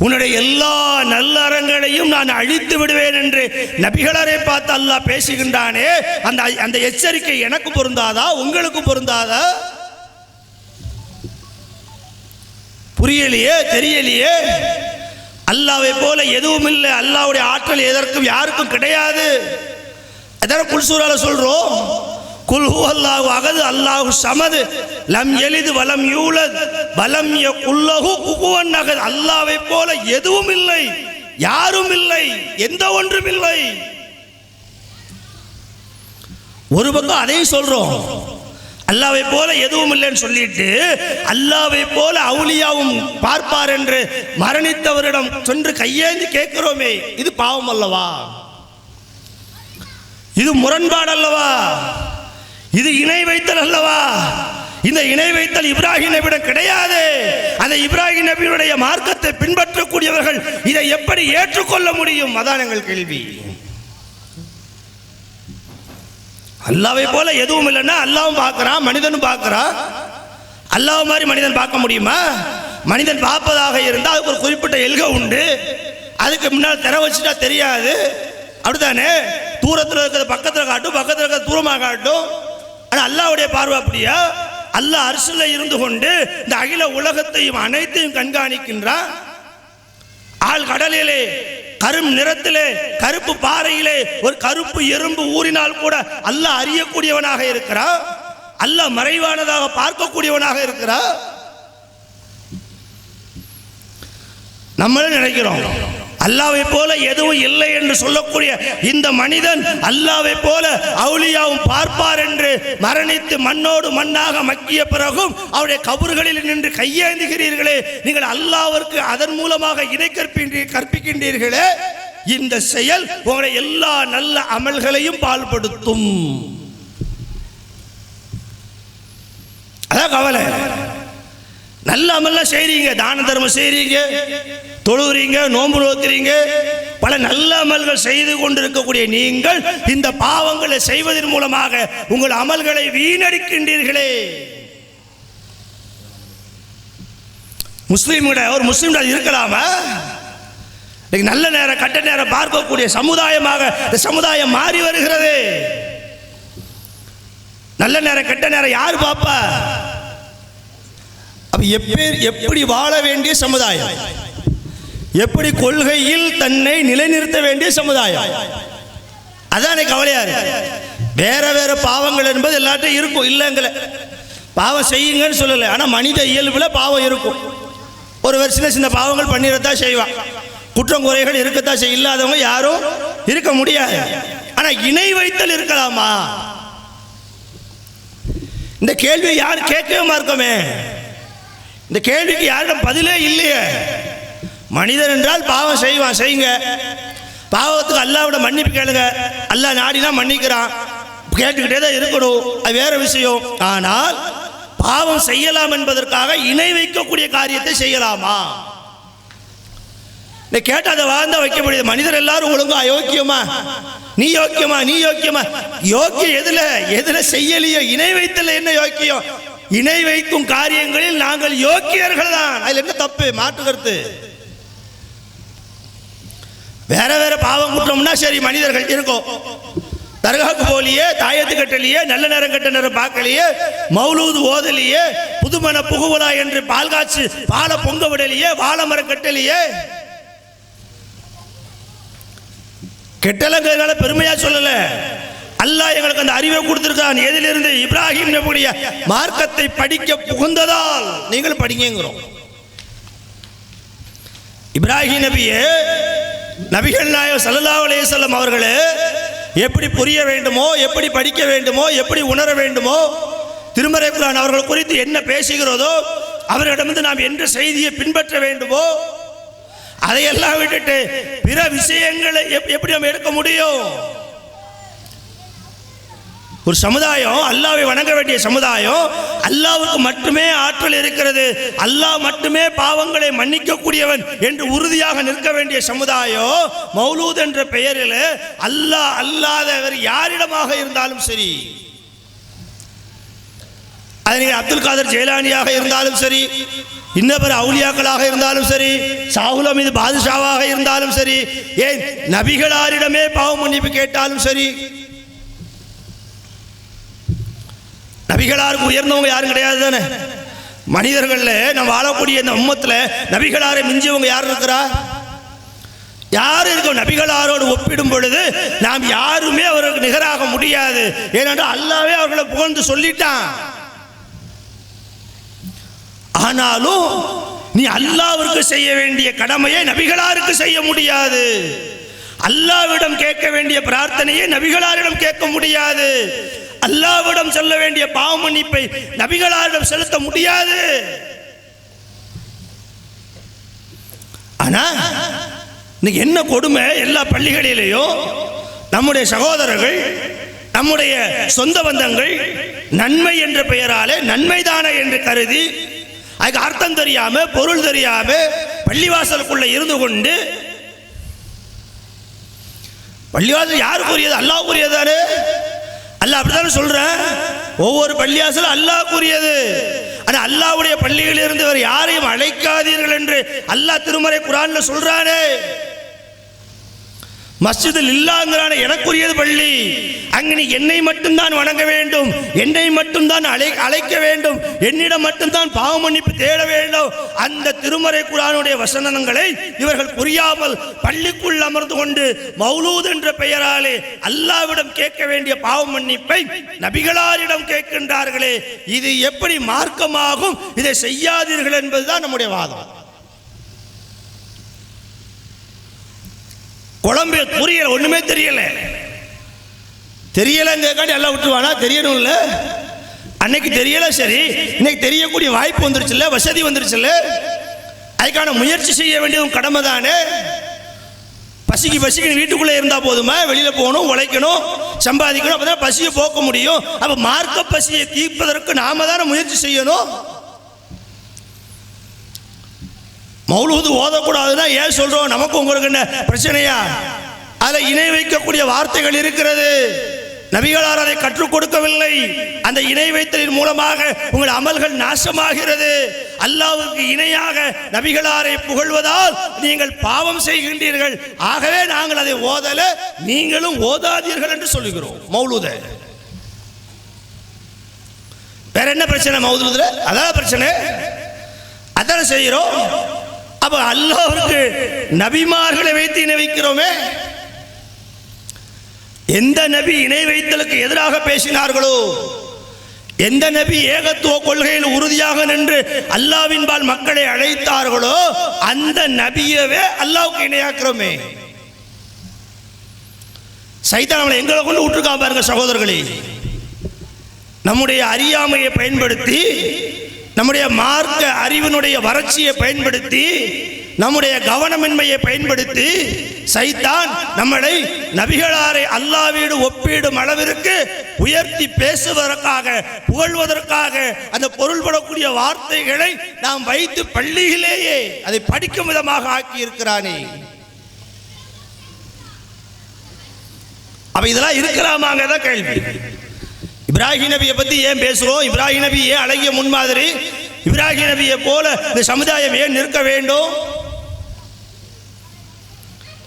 C: உன்னுடைய எல்லா நல்ல அறங்களையும் நான் அழித்து விடுவேன் என்று நபிகளரை பார்த்து அல்லாஹ் பேசுகின்றானே. அந்த எச்சரிக்கை எனக்கு பொருந்தாதா, உங்களுக்கு பொருந்தாதா? புரியலையே, தெரியலையே. அல்லாஹ்வை போல எதுவும் இல்லை. அல்லாஹ்வுடைய ஆற்றல் எதற்கும் யாருக்கும் கிடையாது. அதான் குல்சூரால சொல்றோம், குல் ஹுவல்லாஹு அஹத் அல்லாஹு ஸமத் லம் யலித் வலம் யூலத் வலம் யகுல் லஹு குஃபுவன் அஹத். அல்லாஹ்வை போல எதுவும் இல்லை, யாரும் இல்லை, எந்த ஒன்றும் இல்லை. ஒரு பக்கம் அதை சொல்றோம், அல்லாஹ்வை போல எதுவும் இல்லைன்னு சொல்லிட்டு அல்லாஹ்வை போல அவுலியாவும் பார்ப்பார் என்று மரணித்தவரிடம் சென்று கையேந்தி கேட்கிறோமே, இது பாவம் அல்லவா? இது முரண்பாடு அல்லவா? இது இணை வைத்தல் அல்லவா? இந்த இணை வைத்தல் இப்ராஹிம் நபியிடம் கிடையாது. அந்த இப்ராஹிம் நபியுடைய மார்க்கத்தை பின்பற்றக்கூடியவர்கள் இதை எப்படி ஏற்றுக்கொள்ள முடியும்? அதான் எங்கள் கேள்வி. அல்லாஹ்வை போல எதுவும் இல்லைன்னா அல்லாஹ்வும் பார்க்கிறான், மனிதனும் பார்க்கிறான். அல்லாஹ் மாதிரி மனிதன் பார்க்க முடியுமா? மனிதன் பார்ப்பதாக இருந்தால் அதுக்கு ஒரு குறிப்பிட்ட எல்கை உண்டு. அதுக்கு முன்னால் திற வச்சுட்டா தெரியாது. அப்படித்தானே? தூரத்தில் இருக்கிறது பக்கத்தில் காட்டும், பக்கத்தில் இருக்கிறது தூரமாக காட்டும். ஆனால் அல்லாஹ்வுடைய பார்வை அப்படியா? அல்லாஹ் அர்ஷில் இருந்து கொண்டு இந்த அகில உலகத்தையும் அனைத்தையும் கண்காணிக்கின்றான். ஆள் கடலிலே கரும் நிறத்திலே கருப்பு பாறையிலே ஒரு கருப்பு எறும்பு ஊறினால் கூட அல்லாஹ் அறியக்கூடியவனாக இருக்கிறான். அல்லாஹ் மறைவானதாக பார்க்கக்கூடியவனாக இருக்கிறான். நம்மளே நினைக்கிறோம் அல்லாஹ்வை போல எதுவும் இல்லை என்று சொல்லக்கூடிய இந்த மனிதன் அல்லாஹ்வை போல அவுலியாவும் பார்ப்பார் என்று மரணித்து மண்ணோடு மண்ணாக மக்கிய பிறகும் அவருடைய கபர்களில் நின்று கையேந்துகிறீர்களே, நீங்கள் அல்லாஹ்விற்கு அதன் மூலமாக இணை கற்பிக்கின்றீர்களே, இந்த செயல் உங்களுடைய எல்லா நல்ல அமல்களையும் பாழ்படுத்தும். அதான் கவலை. நல்ல அமல்லாம் செய்றீங்க, தான தர்மம் செய்றீங்க, தொழுகிறீங்க, நோன்பு நோக்கிறீங்க, பல நல்ல அமல்கள் செய்து கொண்டிருக்கக்கூடிய நீங்கள் இந்த பாவங்களை செய்வதன் மூலமாக உங்கள் அமல்களை வீணடிக்கின்றீர்களே. ஒரு முஸ்லீம் இருக்கலாமா? நல்ல நேரம் கட்ட நேரம் பார்க்கக்கூடிய சமுதாயமாக இந்த சமுதாயம் மாறி வருகிறது. நல்ல நேரம் கெட்ட நேரம் யார் பாப்பா?
B: எப்படி வாழ வேண்டிய சமுதாயம், எப்படி கொள்கையில் தன்னை நிலைநிறுத்த வேண்டிய சமுதாயம், அதான் கவலையா இருக்கு. வேற வேற பாவங்கள் என்பது எல்லாத்தையும் இருக்கும், இல்லைங்கள பாவம் செய்யுங்கன்னு சொல்லலை. ஆனால் மனித இயல்புல பாவம் இருக்கும். ஒரு சின்ன சின்ன பாவங்கள் பண்ணிடத்தான் செய்வான், குற்றம் குறைகள் இருக்கத்தான் செய்ய, இல்லாதவங்க யாரும் இருக்க முடியாது. ஆனால் இணை வைத்தல் இருக்கலாமா? இந்த கேள்வி யார் கேட்கவே மார்க்கமே. இந்த கேள்விக்கு யாரிடம் பதிலே இல்லையே. மனிதன் என்றால் பாவம் செய்வான், செய்யுங்க. பாவத்துக்கு அல்லாஹ்விட மன்னிப்பு கேளுங்க, அல்லாஹ் நாடினா மன்னிக்கிறான், கேட்டுக்கிட்டே தான் இருக்கணும், அது வேற விஷயம். ஆனால் பாவம் செய்யலாம் என்பதற்காக இணை வைக்கக்கூடிய காரியத்தை செய்யலாமா? கேட்ட அதை வாழ்ந்தா வைக்க முடியாது. மனிதர் எல்லாரும் ஒழுங்கா யோக்கியமா, நீ யோக்கியமா, நீ யோக்கியமா, யோக்கியம் எதுல செய்யலையோ இணை வைத்தல என்ன யோக்கியம்? இணை வைக்கும் காரியங்களில் நாங்கள் யோக்கியர்கள் தான், அதுல என்ன தப்பு? மாற்று கருத்து. வேற வேற பாவம் குற்றம்னா சரி, மனிதர்கள் இருக்கும். தர்காவுக்கு போலியே, தாயத்து கட்டலையே, நல்ல நேரம் கட்ட நேரம் பார்க்கலையே, மௌலூது ஓதலையே, புதுமண புகுவலா என்று பால் காய்ச்சி பாலை பொங்க விடலையே, வாழை மரம் கட்டலையே. கெட்டலங்கிறதுனால பெருமையா சொல்லல, அல்லாஹ் எங்களுக்கு அந்த அறிவை கொடுத்திருக்கான். எதிலிருந்து? இப்ராஹிம் நபியுடைய மார்க்கத்தை படிக்க புகுந்ததால் நீங்கள் படிங்கிறோம். இப்ராஹிம் நபியே, நபிகள் நாயகம் ஸல்லல்லாஹு அலைஹி வஸல்லம் அவர்களே எப்படி புரிய வேண்டுமோ, எப்படி படிக்க வேண்டுமோ, எப்படி உணர வேண்டுமோ, திருமறை குர்ஆன் அவர்கள் குறித்து என்ன பேசுகிறதோ, அவர்களிடமிருந்து நாம் என்ற செய்தியை பின்பற்ற வேண்டுமோ, அதையெல்லாம் விட்டுட்டு பிற விஷயங்களை எப்படி நம்ம எடுக்க முடியும்? ஒரு சமுதாயம் அல்லாஹ்வை வணங்க வேண்டிய சமுதாயம், அல்லாஹ்வுக்கு மட்டுமே ஆற்றல் இருக்கிறது, அல்லாஹ் மட்டுமே பாவங்களை மன்னிக்க கூடியவன் என்று உறுதியாக நிற்க வேண்டிய சமுதாயம், மௌலூத் என்ற பெயரில் அல்லாஹ் அல்லாதவர் யாரிடமாக இருந்தாலும் சரி, அது நீங்கள் அப்துல் காதர் ஜெயலானியாக இருந்தாலும் சரி, இன்னபிற அவுலியாக்களாக இருந்தாலும் சரி, சாகுல் அமீது பாதுஷாவாக இருந்தாலும் சரி, ஏன் நபிகளாரிடமே பாவ மன்னிப்பு கேட்டாலும் சரி, நபிகளாருக்கு உயர்ந்தவங்க யாரும் கிடையாது தானே. மனிதர்கள்ல நம்ம வாழக்கூடிய இந்த உம்மத்தில் நபிகளாரை மிஞ்சியவங்க யார் இருக்கிறா? யாரும் இருக்கும்? நபிகளாரோடு ஒப்பிடும் பொழுது நாம் யாருமே அவர்களுக்கு நிகராக முடியாது. ஏனென்றால் அல்லாஹ்வே அவர்களை புகழ்ந்து சொல்லிட்டான். ஆனாலும் நீ அல்லாஹ்விற்கு செய்ய வேண்டிய கடமையை நபிகளாருக்கு செய்ய முடியாது. அல்லாஹ்விடம் கேட்க வேண்டிய பிரார்த்தனையை நபிகளாரிடம் கேட்க முடியாது. அல்லாஹ்விடம் சொல்ல வேண்டிய பாவ மன்னிப்பை நபிகளாரிடம் செலுத்த முடியாது. ஆனா இன்னைக்கு என்ன கொடுமை, எல்லா பள்ளிகளிலேயும் நம்முடைய சகோதரர்கள்
C: நம்முடைய சொந்த பந்தங்கள் நன்மை என்ற பெயராலே நன்மைதானே என்று கருதி அதுக்கு அர்த்தம் தெரியாம பொருள் தெரியாம பள்ளிவாசலுக்குள்ள இருந்து கொண்டு, பள்ளிவாசல் யாருக்குரியது? அல்லாஹ்வுக்குரியதானே. அல்லாஹ் அப்படித்தானே சொல்றேன், ஒவ்வொரு பள்ளிவாசலும் அல்லாஹ்வுக்குரியது. ஆனா அல்லாஹ்வுடைய பள்ளிகளில் இருந்து வேறு யாரையும் அழைக்காதீர்கள் என்று அல்லாஹ் திருமறை குர்ஆன்ல சொல்றானே. மஸ்ஜிதில் இல்லாங்கிறானே, எனக்குரியது பள்ளி, அங்கு நீ என்னை மட்டும்தான் வணங்க வேண்டும், என்னை மட்டும்தான் அழைக்க வேண்டும், என்னிடம் மட்டும்தான் பாவ மன்னிப்பு தேட வேண்டும். அந்த திருமறை குர்ஆனுடைய வசனங்களை இவர்கள் புரியாமல் பள்ளிக்குள் அமர்ந்து கொண்டு மௌலூத் என்ற பெயராலே அல்லாஹ்விடம் கேட்க வேண்டிய பாவ மன்னிப்பை நபிகளாரிடம் கேட்கின்றார்களே, இது எப்படி மார்க்கமாகும்? இதை செய்யாதீர்கள் என்பதுதான் நம்முடைய வாதம். குழம்பு புரியல, ஒண்ணுமே தெரியல, தெரியலங்காண்டி எல்லாம் விட்டுருவானா? தெரியணும் இல்ல, அன்னைக்கு தெரியல, சரி இன்னைக்கு தெரியக்கூடிய வாய்ப்பு வந்துருச்சுல்ல, வசதி வந்துருச்சுல்ல, அதுக்கான முயற்சி செய்ய வேண்டியது கடமை தானே. பசிக்கு வீட்டுக்குள்ளே இருந்தா போதுமா? வெளியில போகணும், உழைக்கணும், சம்பாதிக்கணும், அப்பதான் பசியை போக்க முடியும். அப்ப மார்க்க பசியை தீர்ப்பதற்கு நாம தானே முயற்சி செய்யணும். மௌலூது ஓதக்கூடாதுன்னா ஏன் சொல்றோம்? நமக்கு உங்களுக்கு என்ன பிரச்சனையா? அதில் இணை வைக்கக்கூடிய வார்த்தைகள் இருக்கிறது. நபிகளார் அதை கற்றுக் கொடுக்கவில்லை. அந்த இணை வைத்தலின் மூலமாக உங்கள் அமல்கள் நாசமாகிறது. அல்லாஹ்வுக்கு இணையாக நபிகளாரை புகழ்வதால் நீங்கள் பாவம் செய்கின்றீர்கள். ஆகவே நாங்கள் அதை ஓதல, நீங்களும் ஓதாதீர்கள் என்று சொல்லுகிறோம். மௌலூத வேற என்ன பிரச்சனை? மௌலூதுல அதான் பிரச்சனை, அதான செய்கிறோம். அப்ப அல்லாஹ்வுக்கு நபிமார்களை வைத்து இணை வைக்கிறோமே. எந்த நபி இணை வைத்தலுக்கு எதிராக பேசினார்களோ, எந்த நபி ஏகத்துவ கொள்கையில் உறுதியாக நின்று அல்லாஹ்வின்பால் மக்களை அழைத்தார்களோ, அந்த நபியவே அல்லாஹ்வுக்கு இணையாக்கிறோமே. சைத்தான் நம்மளை எங்களை கொண்டு விட்டுருக்கா பாருங்க சகோதரர்களே. நம்முடைய அறியாமையை பயன்படுத்தி, நம்முடைய மார்க்க அறிவினுடைய வறட்சியை பயன்படுத்தி, நம்முடைய கவனமின்மையை பயன்படுத்தி சைத்தான் நம்மளை நபிகளாரை அல்லாஹ்வோடு ஒப்பிடும் அளவிற்கு உயர்த்தி பேசுவதற்காக, புகழ்வதற்காக அந்த பொருள்படக்கூடிய வார்த்தைகளை நாம் வைத்து பள்ளியிலேயே அதை படிக்கும் விதமாக ஆக்கி இருக்கிறானே. அப்ப இதெல்லாம் இருக்கலாமாங்க தான் கேள்வி. இப்ராஹிம் நபியை பத்தி ஏன் பேசுறோம்? இப்ராஹிம் நபி ஏன் அழகிய முன்மாதிரி? இப்ராஹிம் நபியை போல இந்த சமுதாயம் ஏன் நிற்க வேண்டும்?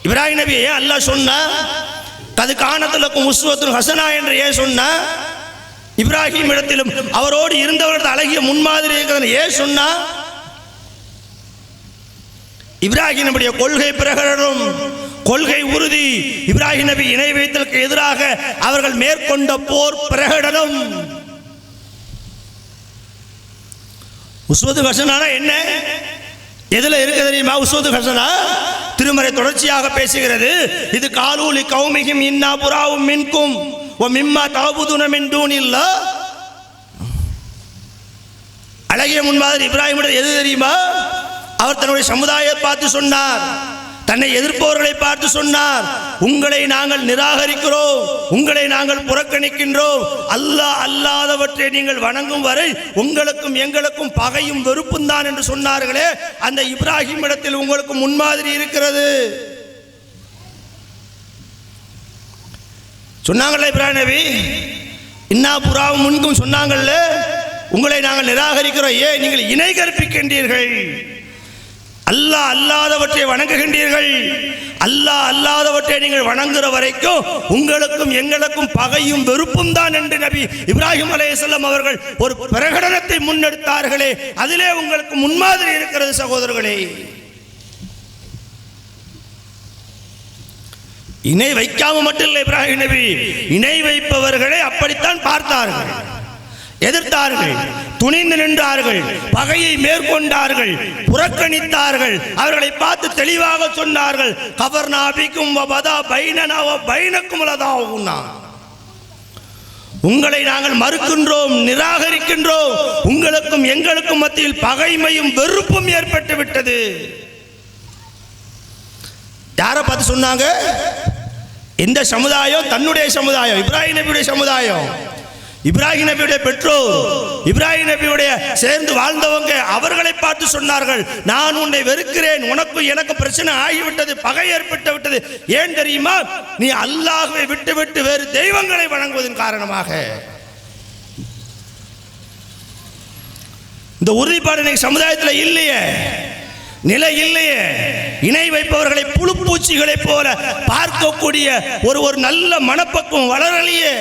C: இப்ராஹிம் நபியை ஏன் அல்லாஹ் சொன்னா? கது கானத்துலக்கும் உஸ்வத்துல் ஹசனா என்று ஏன் சொன்னா? இப்ராஹிம் இடத்திலும் அவரோடு இருந்தவர்கள் அழகிய முன்மாதிரி இருக்கிறது ஏன் சொன்னா? இப்ராஹிம் நபியுடைய கொள்கை பிரகடனம், கொள்கை உறுதி, இப்ராஹிம் நபி இணை வைத்தலுக்கு எதிராக அவர்கள் மேற்கொண்ட போர் பிரகடனம். உஸ்வத்து ஹசனா என்ன? எதுல இருக்கு தெரியுமா? உஸ்வத்து ஹசனா திருமறை தொடர்ச்சியாக பேசுகிறது. இது காலூலி கௌமிஹிம் இன்னா புராவும் மின்கும் வ மிம்மா தஅபுதுன மின் தூனில்லாஹ். அழகிய முன்மாதிரி இப்ராஹிம் எது தெரியுமா? அவர் தன்னுடைய சமுதாயத்தை பார்த்து சொன்னார், தன்னை எதிர்ப்பவர்களை பார்த்து சொன்னார், உங்களை நாங்கள் நிராகரிக்கிறோம், உங்களை நாங்கள் புறக்கணிக்கின்றோம், அல்லாஹ் அல்லாதவற்றை நீங்கள் வணங்கும் வரை உங்களுக்கும் எங்களுக்கும் பகையும் வெறுப்பும் தான் என்று சொன்னார்களே. அந்த இப்ராஹிம் இடத்தில் உங்களுக்கு முன்மாதிரி இருக்கிறது. சொன்னாங்கல்ல இப்ராஹிம் நபி, இன்னா புறாவும் முன்கும் சொன்னாங்கல்ல, உங்களை நாங்கள் நிராகரிக்கிறோம். ஏன்? நீங்கள் இணை கற்பிக்கின்றீர்கள், அல்லாஹ் அல்லாதவற்றை வணங்குகின்றீர்கள், அல்லாஹ் அல்லாதவற்றை நீங்கள் வணங்குகிற வரைக்கும் உங்களுக்கும் எங்களுக்கும் பகையும் வெறுப்பும் தான் என்று நபி இப்ராஹிம் அலைஹிஸ்ஸலாம் அவர்கள் ஒரு பிரகடனத்தை முன்னெடுத்தார்களே, அதிலே உங்களுக்கு முன்மாதிரி இருக்கிறது சகோதரர்களே. இணை வைக்காம மட்டும் இல்லை இப்ராஹிம் நபி, இணை வைப்பவர்களை அப்படித்தான் பார்த்தார்கள், எதிர்த்தார்கள், துணிந்து நின்றார்கள், பகையை மேற்கொண்டார்கள், புறக்கணித்தார்கள். அவர்களை பார்த்து தெளிவாக சொன்னார்கள், கபர்னா பிக்கும் வபதா பைனனா வ பைனக்கும் லதாவுனா, உங்களை நாங்கள் மறுக்கின்றோம், நிராகரிக்கின்றோம், உங்களுக்கும் எங்களுக்கும் மத்தியில் பகைமையும் வெறுப்பும் ஏற்பட்டு விட்டது. யாரை பார்த்து சொன்னாங்க? எந்த சமுதாயம்? தன்னுடைய சமுதாயம், இப்ராஹிம் நபியுடைய சமுதாயம், இப்ராஹிம் நபியுடைய பெற்றோர், இப்ராஹிம் நபியுடைய சேர்ந்து வாழ்ந்தவங்க அவர்களை பார்த்து சொன்னார்கள், நான் உன்னை வெறுக்கிறேன், உனக்கும் எனக்கு பிரச்சனை ஆகிவிட்டது, பகை ஏற்பட்டு விட்டது. ஏன் தெரியுமா? நீ அல்லாஹ்வை விட்டு விட்டு வேறு தெய்வங்களை வணங்குவதன் காரணமாக. இந்த உறுதிப்பாடு இன்னைக்கு சமுதாயத்தில் இல்லையே, நிலை இல்லையே. இணை வைப்பவர்களை புழு பூச்சிகளை போல பார்க்கக்கூடிய ஒரு நல்ல மனப்பக்குவம் வளரலையே.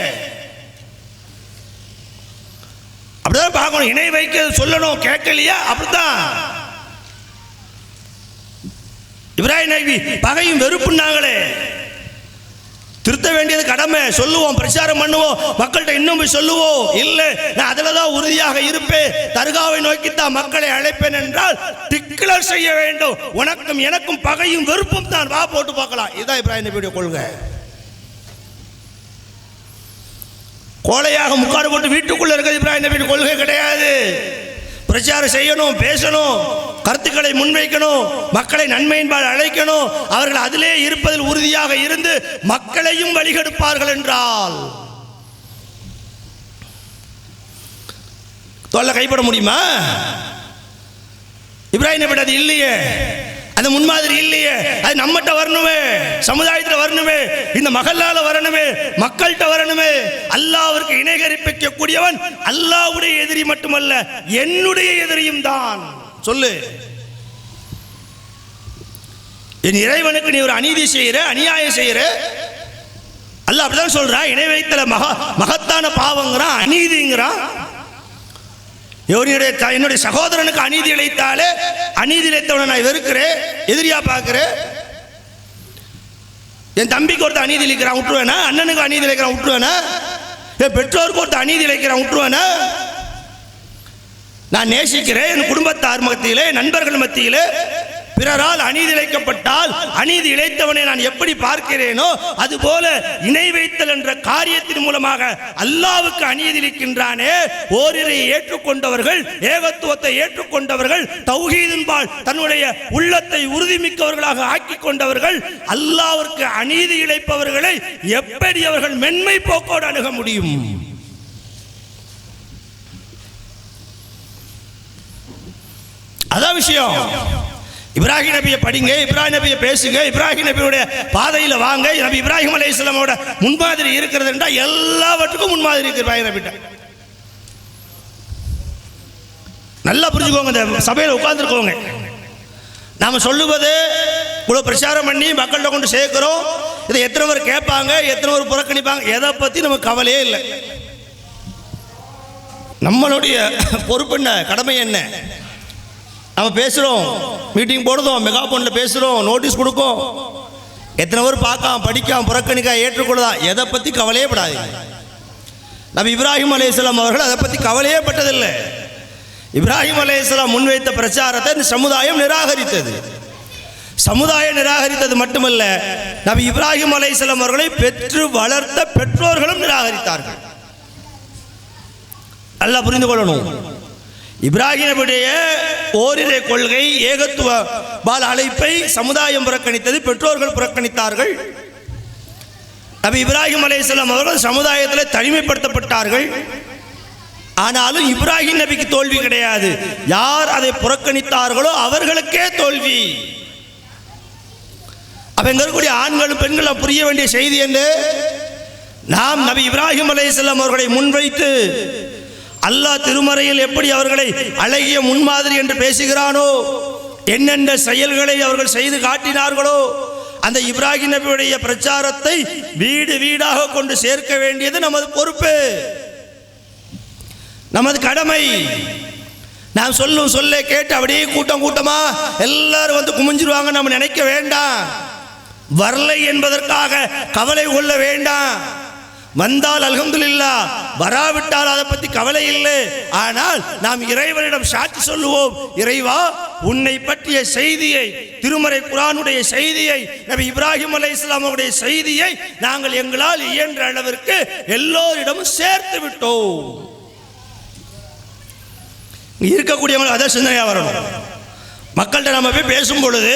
C: அப்படிதான் பார்க்கணும். இணை வைக்க சொல்லணும், கேட்கலையா? அப்படித்தான் இப்ராஹிம் நபி பகையும் வெறுப்புனாங்களே, திருத்த வேண்டியது கடமை. சொல்லுவோம், பிரச்சாரம் பண்ணுவோம், மக்கள்கிட்ட இன்னும் போய் சொல்லுவோம். இல்லை, நான் அதில் தான் உறுதியாக இருப்பேன், தர்காவை நோக்கித்தான் மக்களை அழைப்பேன் என்றால் டிக்ளேர் செய்ய வேண்டும், உனக்கும் எனக்கும் பகையும் வெறுப்பும் தான், வா போட்டு பார்க்கலாம். இதுதான் இப்ராஹிம் நபியுடைய கொள்கை. கோலையாக முக்காடு போட்டு வீட்டுக்குள்ள இருக்கிறது இப்ராஹிம் நபியுடைய கொள்கை கிடையாது. பிரச்சாரம் செய்யணும், பேசணும், கருத்துக்களை முன்வைக்கணும், மக்களை நன்மையின்பால் அழைக்கணும். அவர்கள் அதிலே இருப்பதில் உறுதியாக இருந்து மக்களையும் வழிகெடுப்பார்கள் என்றால் தொல்லை கைப்பட முடியுமா? இப்ராஹிம் நபி அது இல்லையே, அந்த முன்மாதிரி இல்லையே. அது நம்மகிட்ட வரணுமே, சமுதாயத்தில் வரணுமே, இந்த மகளால வரணுமே, மக்கள்கிட்ட வரணுமே. அல்லாஹ்விற்கு இணை கற்பிக்கக்கூடியவன் அல்லாஹ்வுடைய எதிரி மட்டுமல்ல, என்னுடைய எதிரியும் தான். சொல்லு, என் இறைவனுக்கு நீ ஒரு அநீதி செய்யற, அநியாயம் செய்யற. அல்லாஹ் அப்படிதான் சொல்றான். இணை வைத்தல மகத்தான பாவங்கிறான், அநீதிங்கிறான். என்னுடைய சகோதரனுக்கு அநீதி இழைத்தாலே, அநீதி இழைத்தவனை நான் வெறுக்கிறேன், எதிரியா பார்க்கிறேன். என் தம்பிக்கு ஒருத்தர் அநீதி இழைக்கிறான் விட்டுருவேனா? அண்ணனுக்கு அநீதி இழைக்கிறான் விட்டுருவேனா? என் பெற்றோருக்கு ஒருத்தர் அநீதி இழைக்கிறான் விட்டுருவேனா? நான் நேசிக்கிறேன், என் குடும்பத்தார் மத்தியிலே, நண்பர்கள் மத்தியிலே பிறரால் அநீதி இழைக்கப்பட்டால் அநீதி இழைத்தவனை நான் எப்படி பார்க்கிறேனோ அதுபோல இணை வைத்தல் என்ற காரியத்தின் மூலமாக அல்லாஹ்வுக்கு அநீதி இழைக்கின்றானே. ஓரிரை ஏற்றுக்கொண்டவர்கள், ஏகத்துவத்தை ஏற்றுக்கொண்டவர்கள், தௌஹீதின்பால் தன்னுடைய உள்ளத்தை உறுதிமிக்கவர்களாக ஆக்கிக் கொண்டவர்கள், அல்லாஹ்விற்கு அநீதி இழைப்பவர்களை எப்படி அவர்கள் மென்மை போக்கோடு அணுக முடியும்? அதான் விஷயம். இப்ராஹிம் நபியை படிங்க, இப்ராஹிம் நபியை பேசுங்க, இப்ராஹிம் நபியுடைய பாதையில் வாங்க. நபி இப்ராஹிம் அலைஹிஸ்ஸலாமோட முன்மாதிரி இருக்கிறது என்றால் எல்லாவற்றுக்கும் முன்மாதிரி இருக்கு இப்ராஹிம் நபிட்ட. நல்லா புரிஞ்சுக்கோங்க, இந்த சபையில் உட்கார்ந்துருக்கோங்க. நாம் சொல்லுவது இவ்வளோ பிரச்சாரம் பண்ணி மக்கள்கிட்ட கொண்டு சேர்க்கிறோம். இதை எத்தனை பேர் கேட்பாங்க, எத்தனை பேர் புறக்கணிப்பாங்க, எதை பற்றி நமக்கு கவலையே இல்லை. நம்மளுடைய பொறுப்பு என்ன, கடமை என்ன? நம்ம பேசுகிறோம், மீட்டிங் போடுறோம், மெகா போனில் பேசுகிறோம், நோட்டீஸ் கொடுக்கும். எத்தனை பேர் பார்க்காம, படிக்காம, புறக்கணிக்க, ஏற்றுக்கொள்ளதான், எதை பற்றி கவலையே படாது. நபி இப்ராஹிம் அலைஹிஸ்ஸலாம் அவர்கள் அதை பற்றி கவலையே பட்டதில்லை. இப்ராஹிம் அலைஹிஸ்ஸலாம் முன்வைத்த பிரச்சாரத்தை இந்த சமுதாயம் நிராகரித்தது. சமுதாயம் நிராகரித்தது மட்டுமல்ல, நபி இப்ராஹிம் அலைஹிஸ்ஸலாம் அவர்களை பெற்று வளர்த்த பெற்றோர்களும் நிராகரித்தார்கள். நல்லா புரிந்து கொள்ளணும். இப்ராஹிம் நபியுடைய ஓரிரை கொள்கை, ஏகத்துவ பால் அழைப்பை சமுதாயம் புறக்கணித்தது, பெற்றோர்கள் புறக்கணித்தார்கள். நபி இப்ராஹிம் அலைஹிஸ்ஸலாம் அவர்கள் சமுதாயத்தில் தனிமைப்படுத்தப்பட்டார்கள். ஆனாலும் இப்ராஹிம் நபிக்கு தோல்வி கிடையாது. யார் அதை புறக்கணித்தார்களோ அவர்களுக்கே தோல்வி. அப்ப எங்க இருக்கக்கூடிய ஆண்களும் பெண்களும் புரிய வேண்டிய செய்தி என்ன? நாம் நபி இப்ராஹிம் அலைஹிஸ்ஸலாம் அவர்களை முன்வைத்து அல்லாஹ் திருமறையில் எப்படி அவர்களை அழகிய முன்மாதிரி என்று பேசுகிறானோ, என்னென்ன செயல்களை அவர்கள் செய்து காட்டினார்களோ, அந்த இப்ராஹிம் நபியுடைய பிரச்சாரத்தை வீடு வீடாக கொண்டு சேர்க்க வேண்டியது நமது பொறுப்பு, நமது கடமை. நாம் சொல்லும் சொல்ல கேட்டு அப்படியே கூட்டம் கூட்டமா எல்லாரும் வந்து குமிஞ்சிருவாங்க நம்ம நினைக்க வேண்டாம். வரலை என்பதற்காக கவலை கொள்ள வேண்டாம். வந்தால் அல்ஹம்துலில்லாஹ், வராவிட்டால் அதை பற்றி கவலை இல்லை. ஆனால் நாம் இறைவனிடம் சாட்சி சொல்லுவோம், இறைவா உன்னை பற்றிய செய்தியை, திருமறை குர்ஆனுடைய செய்தியை, நபி இப்ராஹிம் அலைஹிஸ்ஸலாம் அவருடைய செய்தியை நாங்கள் எங்களால் இயன்ற அளவிற்கு எல்லோரிடமும் சேர்த்து விட்டோம். இருக்கக்கூடியவங்க அதை சிந்தனையாக வரணும். மக்கள்கிட்ட நம்ம போய் பேசும் பொழுது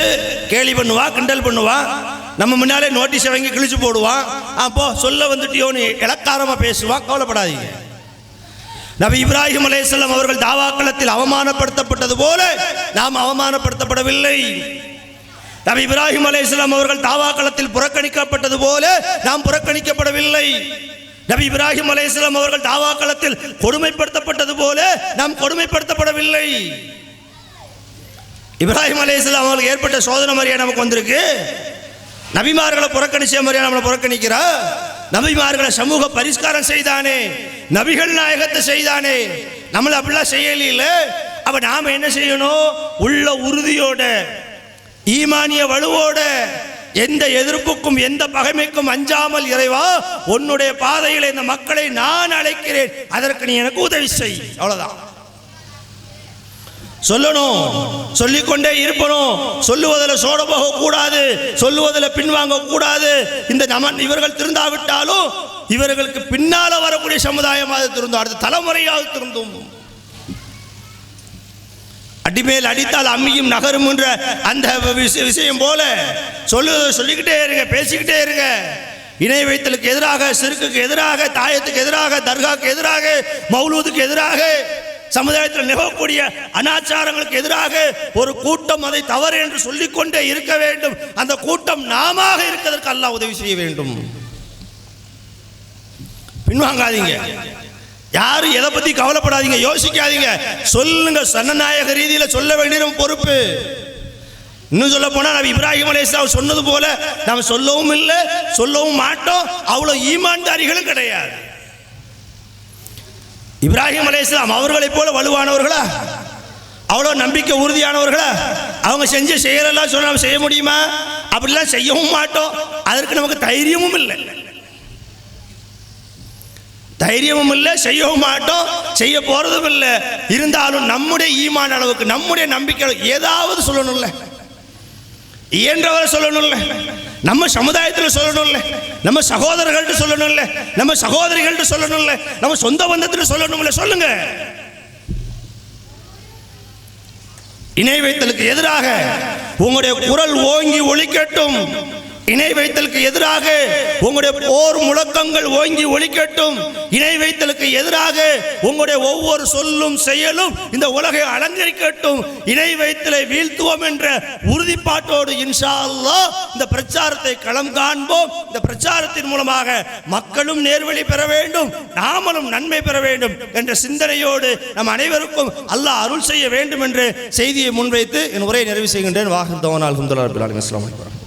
C: கேலி பண்ணுவா, கிண்டல் பண்ணுவா, நம்ம முன்னாலே நோட்டீஸை வாங்கி கிழிச்சு போடுவான். அப்போ சொல்ல வந்துட்டியோன்னு இலக்காரமாக பேசுவான். கவலைப்படாதீங்க. நபி இப்ராஹிம் அலைஹிஸ்ஸலாம் அவர்கள் தாவாக்களத்தில் அவமானப்படுத்தப்பட்டது போல நாம் அவமானப்படுத்தப்படவில்லை. நபி இப்ராஹிம் அலைஹிஸ்ஸலாம் அவர்கள் தாவாக்களத்தில் புறக்கணிக்கப்பட்டது போல நாம் புறக்கணிக்கப்படவில்லை. நபி இப்ராஹிம் அலைஹிஸ்ஸலாம் அவர்கள் தாவாக்களத்தில் கொடுமைப்படுத்தப்பட்டது போல நாம் கொடுமைப்படுத்தப்படவில்லை. இப்ராஹிம் அலைஹிஸ்ஸலாம் அவர்களுக்கு ஏற்பட்ட சோதனை மாதிரியா நமக்கு வந்திருக்கு. நபிமார்களை புறக்கணிச்ச மாதிரியா நம்மளை உறக்கணிக்கிறா? நபிமார்களை சமூக பரிஷ்காரம் செய்தானே, நபிகள் நாயகத்தை செய்தானே, நம்மளை அப்படிலாம் செய்யல. அப்ப நாம என்ன செய்யணும்? உள்ள உறுதியோட, ஈமானிய வலுவோட, எந்த எதிர்ப்புக்கும் எந்த பகைமைக்கும் அஞ்சாமல், இறைவா உன்னுடைய பாதையில் இந்த மக்களை நான் அழைக்கிறேன், அதற்கு நீ எனக்கு உதவி செய். அவ்வளவுதான் சொல்லணும். சொல்லிக்கொண்டே இருப்பணும். சொல்லுவதில் சோட போக கூடாது, சொல்லுவதில் பின்வாங்க கூடாது. இந்த இவர்கள் திருந்தாவிட்டாலும் இவர்களுக்கு பின்னால வரக்கூடிய சமுதாயமாக திருந்தும், அடுத்த தலைமுறையாக திருந்தும். அடிமேல் அடித்தால் அம்மியும் நகரும் என்ற அந்த விஷயம் போல சொல்லிக்கிட்டே இருங்க, பேசிக்கிட்டே இருங்க. இணை வைத்தலுக்கு எதிராக, சிறுக்குக்கு எதிராக, தாயத்துக்கு எதிராக, தர்காவுக்கு எதிராக, மௌலூதுக்கு எதிராக, சமுதாயத்தில் நிகழக்கூடிய அனாச்சாரங்களுக்கு எதிராக ஒரு கூட்டம் அதை தவறு என்று சொல்லிக்கொண்டே இருக்க வேண்டும். அந்த கூட்டம் நாம இருக்கிறதற்கு அல்லாஹ் உதவி செய்ய வேண்டும். பின்வாங்காதீங்க. யாரும் எதை பத்தி கவலைப்படாதீங்க, யோசிக்காதீங்க. சொல்லுங்க. சனநாயக ரீதியில சொல்ல வேண்டிய பொறுப்பு. இன்னும் சொல்ல போனா நபி இப்ராஹிம் அலைஹிஸ்ஸலாம் சொன்னது போல நாம் சொல்லவும் இல்லை, சொல்லவும் மாட்டோம். அவ்வளவு ஈமான்தாரிகளும் கிடையாது. இப்ராஹிம் அலைஹிஸ்ஸலாம் அவர்களை போல வலுவானவர்களா? அவ்வளோ நம்பிக்கை உறுதியானவர்களா? அவங்க செஞ்ச செயலெல்லாம் சொல்ல நம்ம செய்ய முடியுமா? அப்படிலாம் செய்யவும் மாட்டோம். அதற்கு நமக்கு தைரியமும் இல்லை, தைரியமும் இல்லை, செய்யவும் மாட்டோம், செய்ய போறதும் இல்லை. இருந்தாலும் நம்முடைய ஈமான் அளவுக்கு, நம்முடைய நம்பிக்கை ஏதாவது சொல்லணும்ல, இயன்றவரை சொல்லணும்ல, நம்ம சமுதாயத்தில் சொல்லணும்ல, நம்ம சகோதரர்கள்ட்ட சொல்லணும்ல, நம்ம சகோதரிகள்ட்ட சொல்லணும்ல, நம்ம சொந்த பந்தத்தில் சொல்லணும்ல. சொல்லுங்க. இணை வைத்தலுக்கு எதிராக உங்களுடைய குரல் ஓங்கி ஒலிக்கட்டும். இணை வைத்தலுக்கு எதிராக உங்களுடைய போர் முழக்கங்கள் ஓங்கி ஒலிக்கட்டும். இணை வைத்தலுக்கு எதிராக உங்களுடைய ஒவ்வொரு சொல்லும் செயலும் இந்த உலகை அலங்கரிக்கட்டும். இணை வைத்தலை வீழ்த்துவோம் என்ற உறுதிப்பாட்டோடு இன்ஷா அல்லாஹ் இந்த பிரச்சாரத்தை களம் காண்போம். இந்த பிரச்சாரத்தின் மூலமாக மக்களும் நேர்வழி பெற வேண்டும், நாமளும் நன்மை பெற வேண்டும் என்ற சிந்தனையோடு நம் அனைவருக்கும் அல்லாஹ் அருள் செய்ய வேண்டும் என்ற செய்தியை முன்வைத்து என் உரையை நிறைவு செய்கின்றேன். வாஹிர் தவானா அல்ஹம்துலில்லாஹி ரப்பில் ஆலமீன். அஸ்ஸலாமு அலைக்கும்.